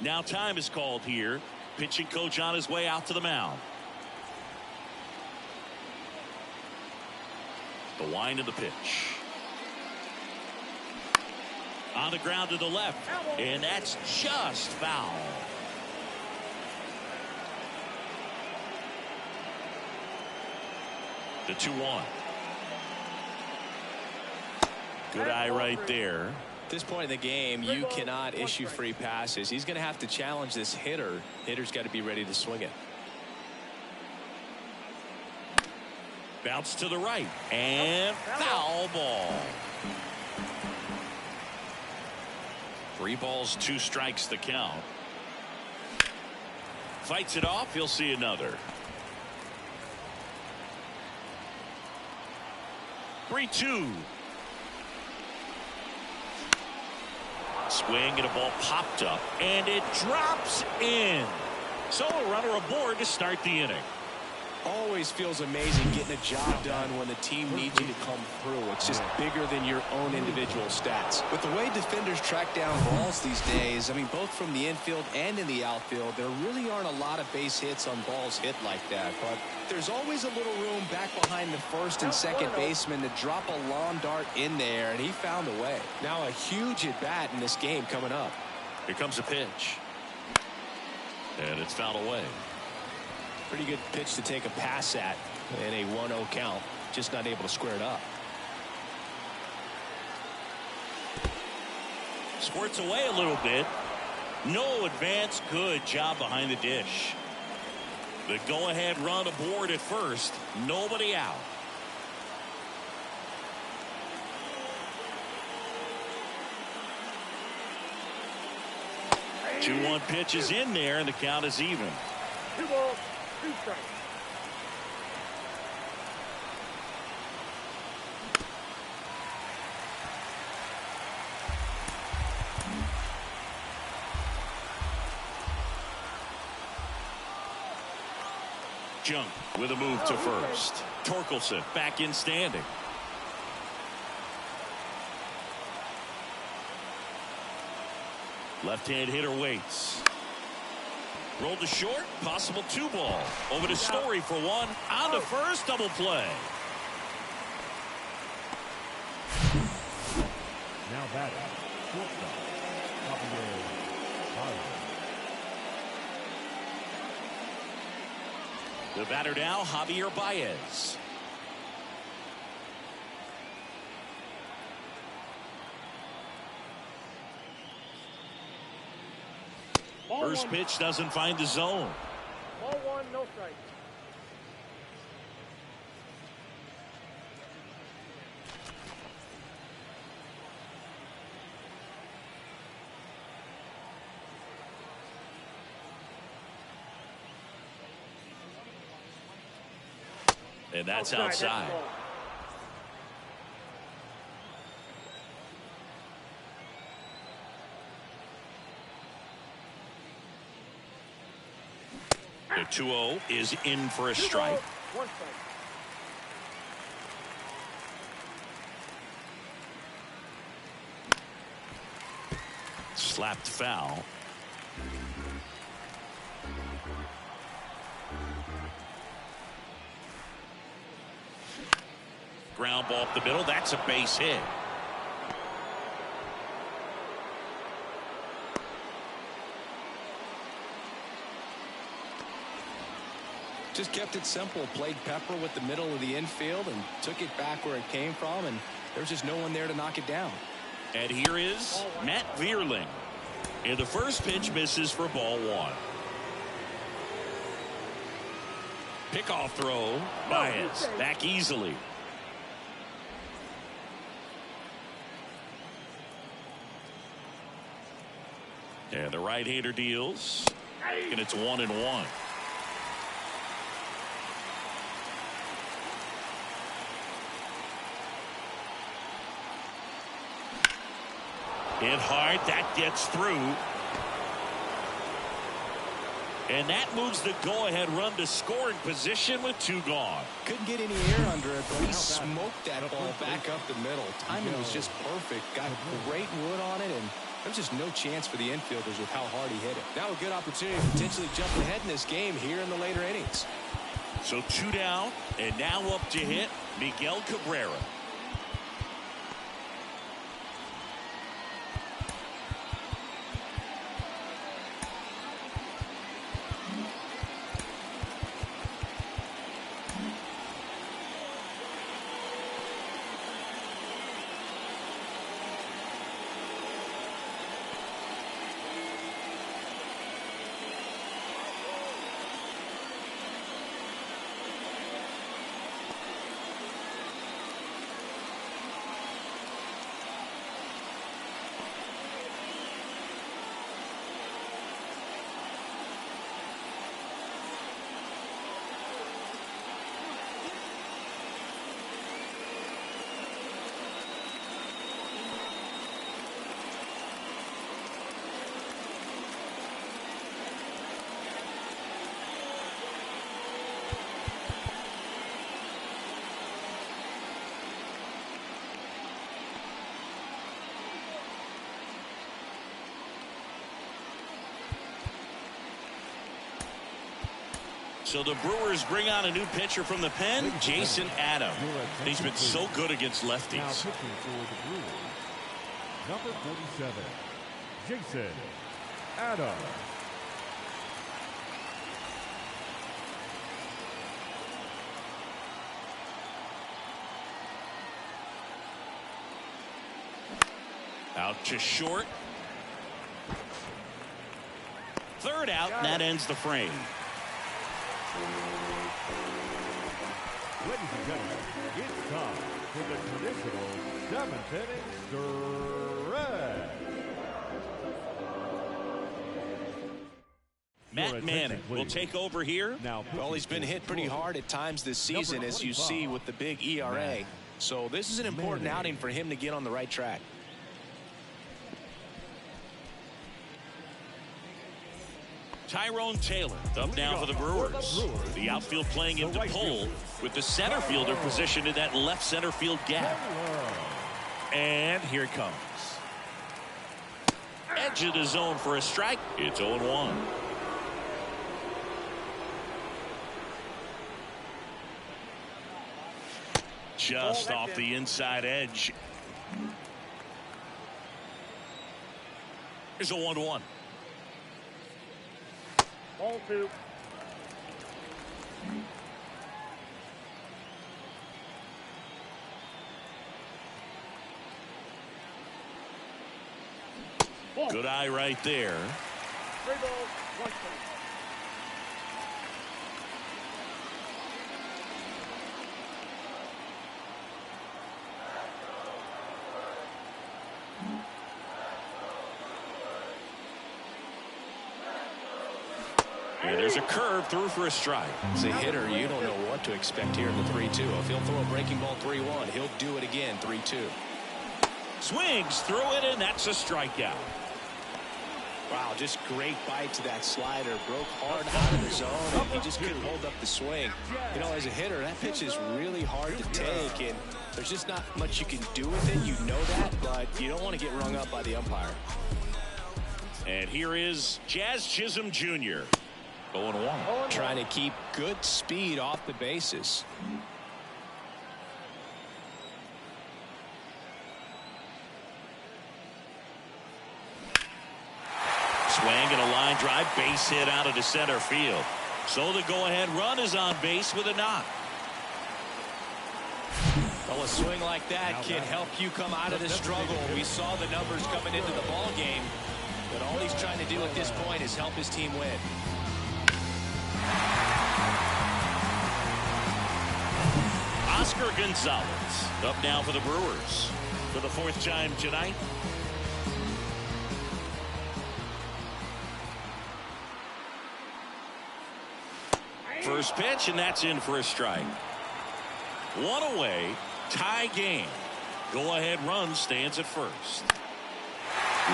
Now time is called here. Pitching coach on his way out to the mound. The wind of the pitch. On the ground to the left. And that's just foul. The 2-1. Good eye right there. At this point in the game, you cannot issue free passes. He's going to have to challenge this hitter. Hitter's got to be ready to swing it. Bounce to the right. And foul ball. 3 balls, 2 strikes the count. Fights it off. He'll see another. 3-2. Swing and a ball popped up and it drops in. So a runner aboard to start the inning. Always feels amazing getting a job done when the team needs you to come through. It's just bigger than your own individual stats. With the way defenders track down balls these days, I mean, both from the infield and in the outfield, there really aren't a lot of base hits on balls hit like that. But there's always a little room back behind the first and second baseman to drop a lawn dart in there, and he found a way. Now a huge at-bat in this game coming up. Here comes a pitch. And it's fouled away. Pretty good pitch to take a pass at in a 1-0 count. Just not able to square it up. Squirts away a little bit. No advance. Good job behind the dish. The go-ahead run aboard at first. Nobody out. 2-1 pitch is in there, and the count is even. 2 balls, 2 strikes. Junk with a move to first. Torkelson back in standing. Left-hand hitter waits. Rolled to short. Possible 2 ball. Over to Story for 1. On to first. Double play. Now batting, shortstop, The batter now, Javier Baez. First pitch doesn't find the zone. Ball 1, no strikes. And that's outside. The 2-0 is in for a strike. 1 strike. Slapped foul. Ground ball up the middle. That's a base hit. Just kept it simple. Played pepper with the middle of the infield and took it back where it came from, and there's just no one there to knock it down. And here is Matt Vierling. And the first pitch misses for ball 1. Pickoff throw. Baez back easily. And the right-hander deals. And it's 1-1. Hit hard. That gets through. And that moves the go-ahead run to scoring position with 2 gone. Couldn't get any air under it, but he smoked that ball back up the middle. Timing was just perfect. Got great wood on it, and there's just no chance for the infielders with how hard he hit it. Now a good opportunity to potentially jump ahead in this game here in the later innings. So 2 down, and now up to hit Miguel Cabrera. So the Brewers bring on a new pitcher from the pen, Jason Adam. He's been so good against lefties. Now pitching for the Brewers, number 47, Jason Adam. Out to short. Third out, and that ends the frame. Ladies and gentlemen, it's time for the traditional 7th inning stretch. Matt Manning will take over here. Now, well, he's been hit pretty hard at times this season, as you see with the big ERA. So this is an important outing for him to get on the right track. Tyrone Taylor up now for the Brewers. The outfield playing him to pull with the center fielder positioned in that left center field gap. And here it comes. Edge of the zone for a strike. It's 0-1. Just off the inside edge. Here's a 1-1. Ball 2. Good eye right there. 3 balls, 1 strike. And there's a curve through for a strike. As a hitter, you don't know what to expect here in the 3-2. If he'll throw a breaking ball 3-1, he'll do it again 3-2. Swings through it, and that's a strikeout. Wow, just great bite to that slider. Broke hard out of the zone. He just couldn't hold up the swing. You know, as a hitter, that pitch is really hard to take, and there's just not much you can do with it. You know that, but you don't want to get rung up by the umpire. And here is Jazz Chisholm Jr. 0-1. Trying to keep good speed off the bases. Swing and a line drive, base hit out of the center field. So the go-ahead run is on base with a knock. Well, a swing like that can help you come out of the struggle. We saw the numbers coming into the ball game, but all he's trying to do at this point is help his team win. Oscar Gonzalez up now for the Brewers for the 4th time tonight. First pitch, and that's in for a strike. One away, tie game. Go ahead run stands at first.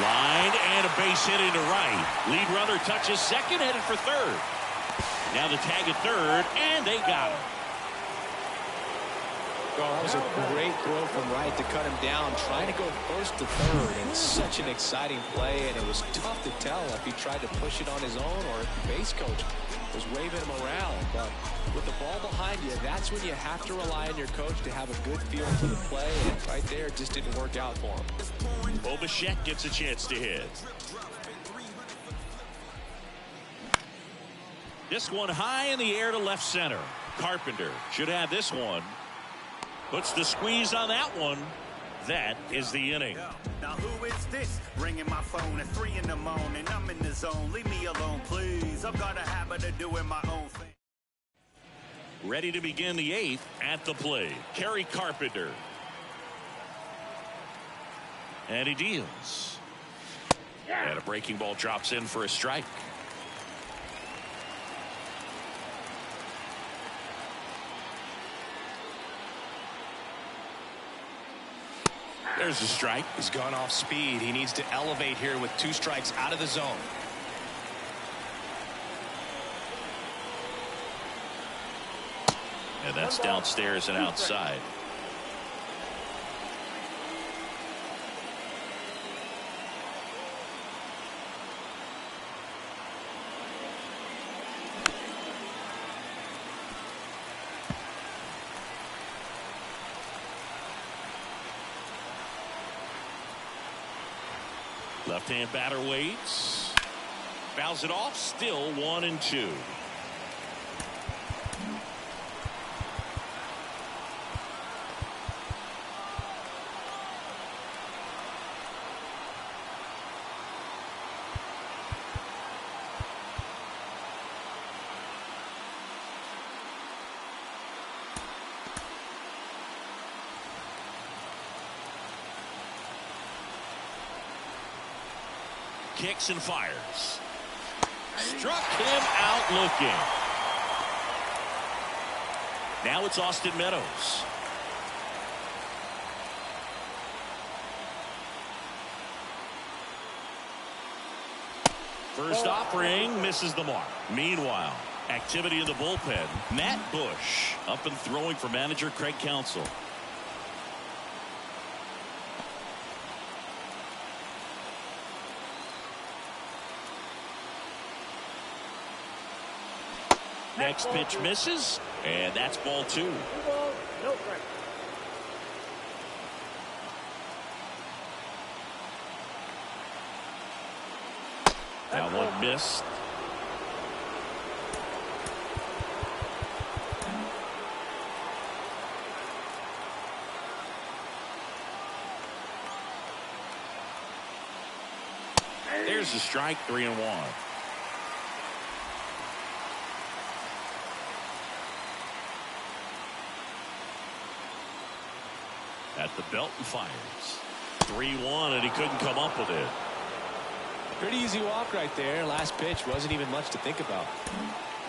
Line and a base hit into right. Lead runner touches second, headed for third. Now the tag at third, and they got him. Oh, that was a great throw from right to cut him down, trying to go first to third, and such an exciting play, and it was tough to tell if he tried to push it on his own or if the base coach was waving him around. But with the ball behind you, that's when you have to rely on your coach to have a good feel for the play, and right there it just didn't work out for him. Bo Bichette gets a chance to hit. This one high in the air to left center. Carpenter should have this one. Puts the squeeze on that one. That is the inning. Now who is this? Ringing my phone at 3 in the morning. I'm in the zone. Leave me alone, please. I've got a habit of doing my own thing. Ready to begin the 8th at the plate. Kerry Carpenter. And he deals. And a breaking ball drops in for a strike. There's a strike. He's gone off speed. He needs to elevate here with 2 strikes out of the zone. And that's downstairs and outside. Left-hand batter waits. Fouls it off. Still 1-2. Kicks and fires. Struck him out looking. Now it's Austin Meadows. First offering misses the mark. Meanwhile, activity in the bullpen. Matt Bush up and throwing for manager Craig Counsell. Next pitch misses, and that's ball 2. 2 balls, no strikes. That one missed. There's a strike, 3-1. At the belt and fires. 3-1, and he couldn't come up with it. Pretty easy walk right there. Last pitch wasn't even much to think about.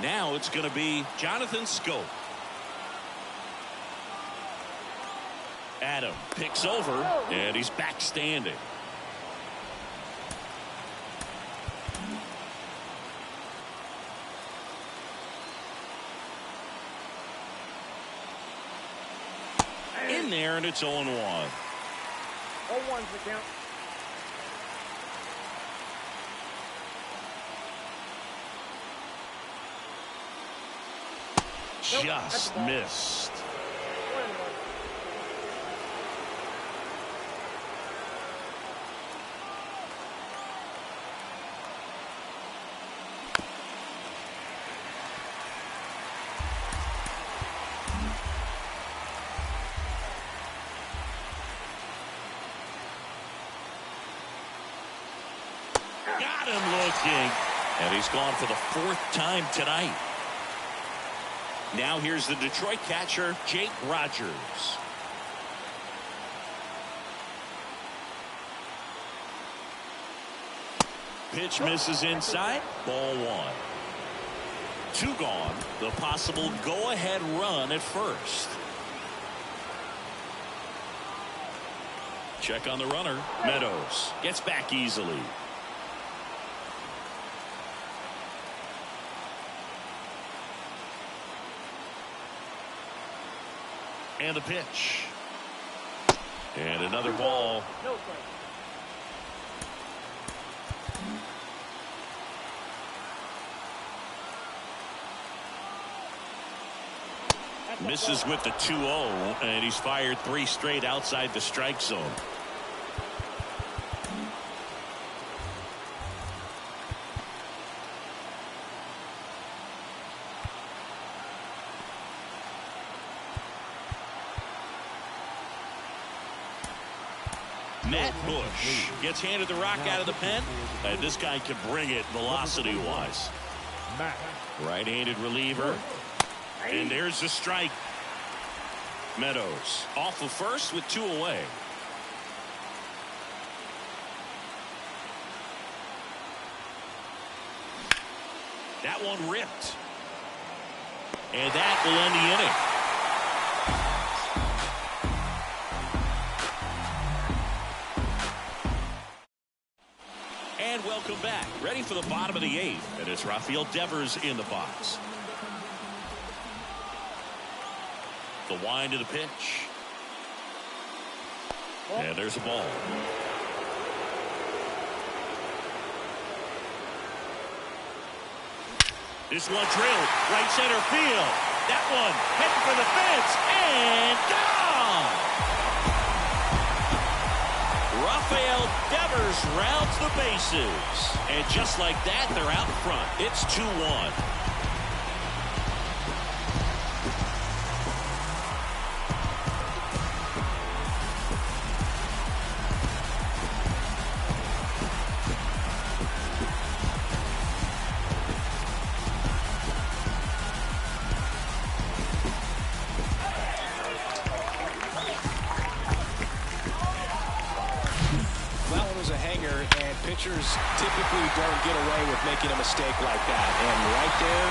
Now it's going to be Jonathan Scope. Adam picks over, and he's back standing. In there, and it's 0-1. 0-1's the count. Just missed. 1-1. Got him looking. And he's gone for the 4th time tonight. Now here's the Detroit catcher, Jake Rogers. Pitch misses inside. Ball 1. 2 gone. The possible go-ahead run at first. Check on the runner. Meadows gets back easily. And the pitch. And another ball. No strike. Misses with the 2-0, and he's fired 3 straight outside the strike zone. Matt Bush gets handed the rock out of the pen, and this guy can bring it velocity-wise. Right-handed reliever. And there's the strike. Meadows off of first with 2 away. That one ripped. And that will end the inning. And welcome back. Ready for the bottom of the 8th. And it's Rafael Devers in the box. The wind of the pitch. And there's a ball. This one drilled right center field. That one heading for the fence and gone. Rafael Devers rounds the bases. And just like that, they're out front. It's 2-1. Pitchers typically don't get away with making a mistake like that, and right there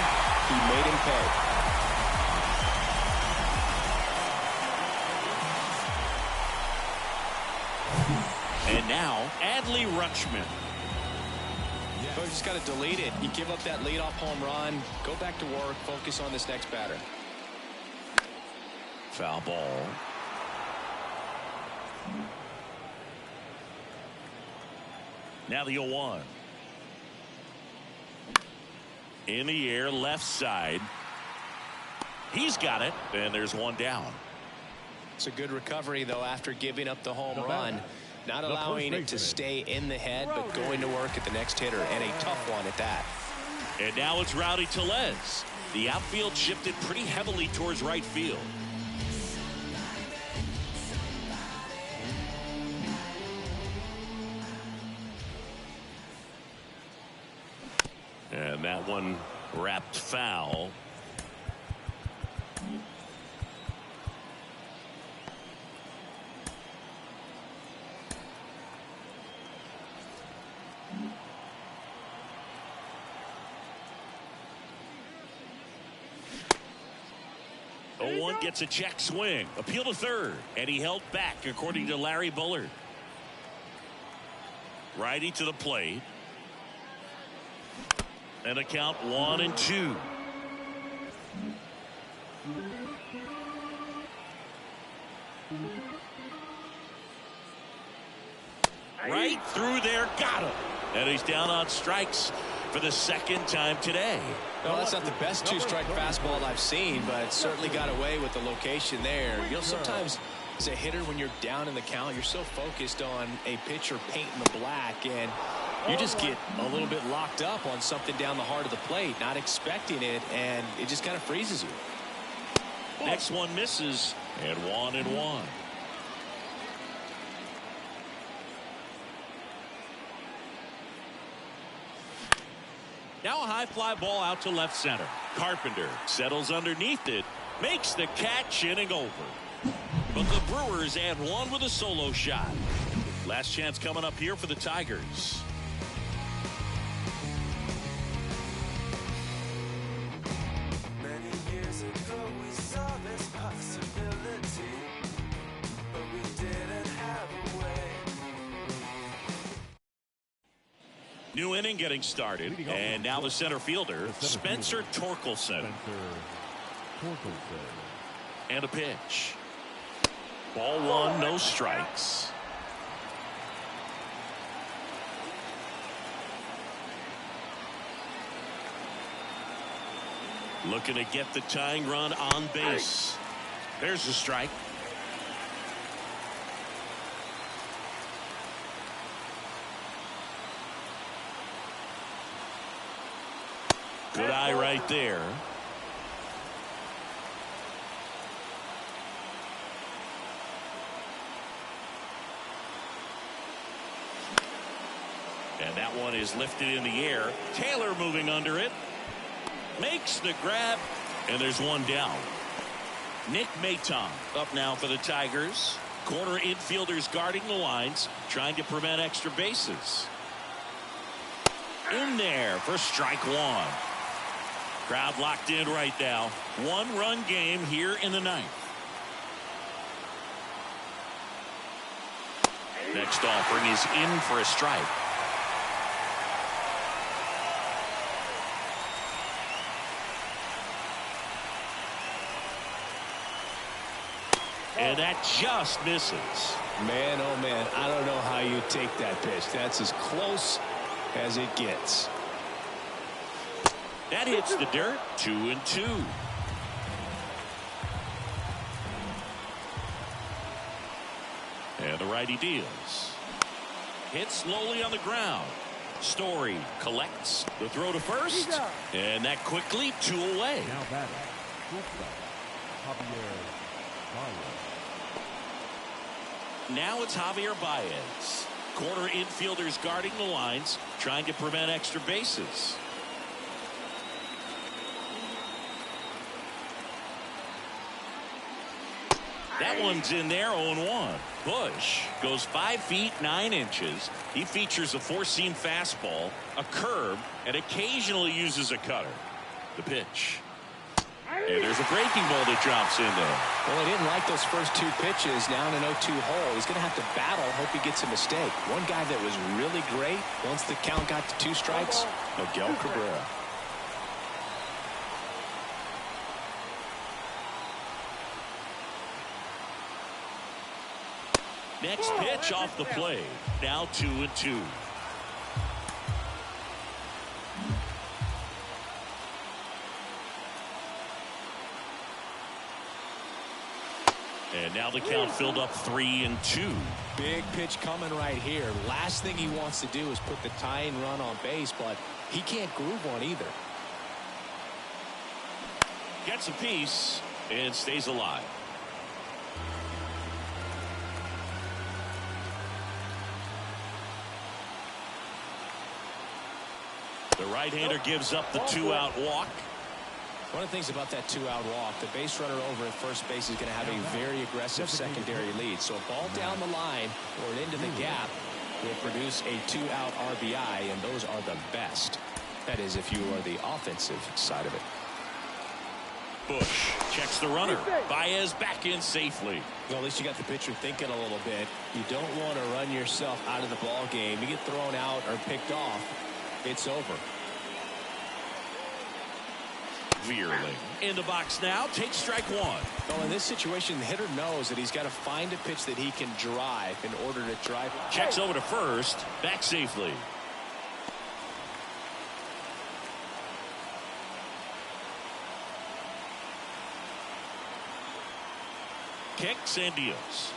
he made him pay. And now Adley Rutschman. So you just got to delete it. You give up that leadoff home run, go back to work, focus on this next batter. Foul ball. Now the 0-1. In the air, left side. He's got it, and there's one down. It's a good recovery, though, after giving up the home run. Not allowing it to stay in the head, but going to work at the next hitter, and a tough one at that. And now it's Rowdy Tellez. The outfield shifted pretty heavily towards right field. And that one wrapped foul. One gets a check swing. Appeal to third. And he held back, according to Larry Bullard. Righty to the plate. And a count 1-2. Right through there, got him. And he's down on strikes for the second time today. Well, that's not the best two-strike fastball I've seen, but certainly got away with the location there. You know, sometimes as a hitter, when you're down in the count, you're so focused on a pitcher painting the black, and you just get a little bit locked up on something down the heart of the plate, not expecting it, and it just kind of freezes you. Next one misses, and 1-1. Now a high fly ball out to left center. Carpenter settles underneath it, makes the catch, inning over. But the Brewers add one with a solo shot. Last chance coming up here for the Tigers. Many years ago we saw this possibility, but we didn't have a way. New inning getting started, and now the center fielder, Spencer Torkelson. And a pitch. Ball one, no strikes. Looking to get the tying run on base. There's the strike. Good eye right there. And that one is lifted in the air. Taylor moving under it. Makes the grab. And there's one down. Nick Maton up now for the Tigers. Corner infielders guarding the lines, trying to prevent extra bases. In there for strike one. Crowd locked in right now. One-run game here in the ninth. Next offering is in for a strike. And that just misses. Man, oh man, I don't know how you take that pitch. That's as close as it gets. That hits the dirt. 2-2. And the righty deals. Hit slowly on the ground. Story collects the throw to first. And that quickly 2 away. Now batting, Javier Baez. Now it's Javier Baez. Corner infielders guarding the lines, trying to prevent extra bases. That one's in there, 0-1. Bush goes 5 feet 9 inches. He features a four-seam fastball, a curve, and occasionally uses a cutter. The pitch. And there's a breaking ball that drops in there. Well, he didn't like those first 2 pitches. Now in an 0-2 hole. He's going to have to battle. Hope he gets a mistake. One guy that was really great once the count got to 2 strikes, Miguel Cabrera. Next pitch off the plate. Now 2-2. And now the count filled up 3-2. Big pitch coming right here. Last thing he wants to do is put the tying run on base, but he can't groove one either. Gets a piece and stays alive. The right-hander gives up the 2-out walk. One of the things about that 2-out walk, the base runner over at first base is going to have a very aggressive secondary lead. So a ball down the line or into the gap will produce a 2-out RBI, and those are the best. That is, if you are the offensive side of it. Bush checks the runner. Baez back in safely. Well, at least you got the pitcher thinking a little bit. You don't want to run yourself out of the ball game. You get thrown out or picked off, it's over. Veerling in the box now. Takes strike one. Well, in this situation, the hitter knows that he's got to find a pitch that he can drive in order to drive. Checks over to first. Back safely. Kicks and deals.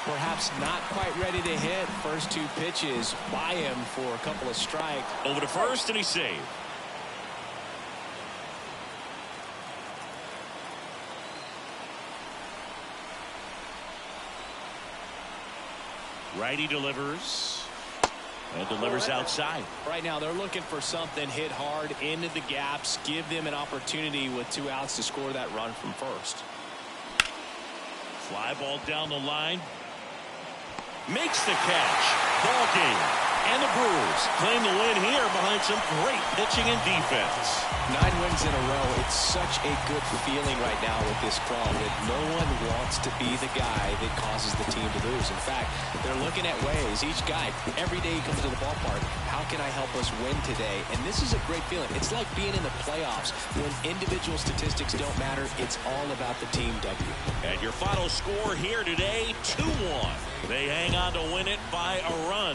Perhaps not quite ready to hit. First 2 pitches by him for a couple of strikes. Over to first, and he's saved. Righty delivers. And delivers outside. Right now they're looking for something, hit hard into the gaps, give them an opportunity with 2 outs to score that run from first. Fly ball down the line. Makes the catch. Ball game. And the Brewers claim the win here behind some great pitching and defense. 9 wins in a row. It's such a good feeling right now with this club that no one wants to be the guy that causes the team to lose. In fact, they're looking at ways. Each guy, every day he comes to the ballpark, how can I help us win today? And this is a great feeling. It's like being in the playoffs when individual statistics don't matter. It's all about the team W. And your final score here today, 2-1. They hang on to win it by a run.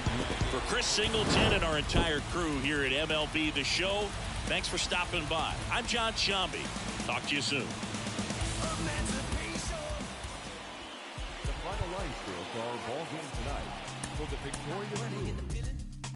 For Chris Singleton and our entire crew here at MLB The Show, thanks for stopping by. I'm John Shambi. Talk to you soon. The final line score for our ball game tonight. For the Victoria Brewers,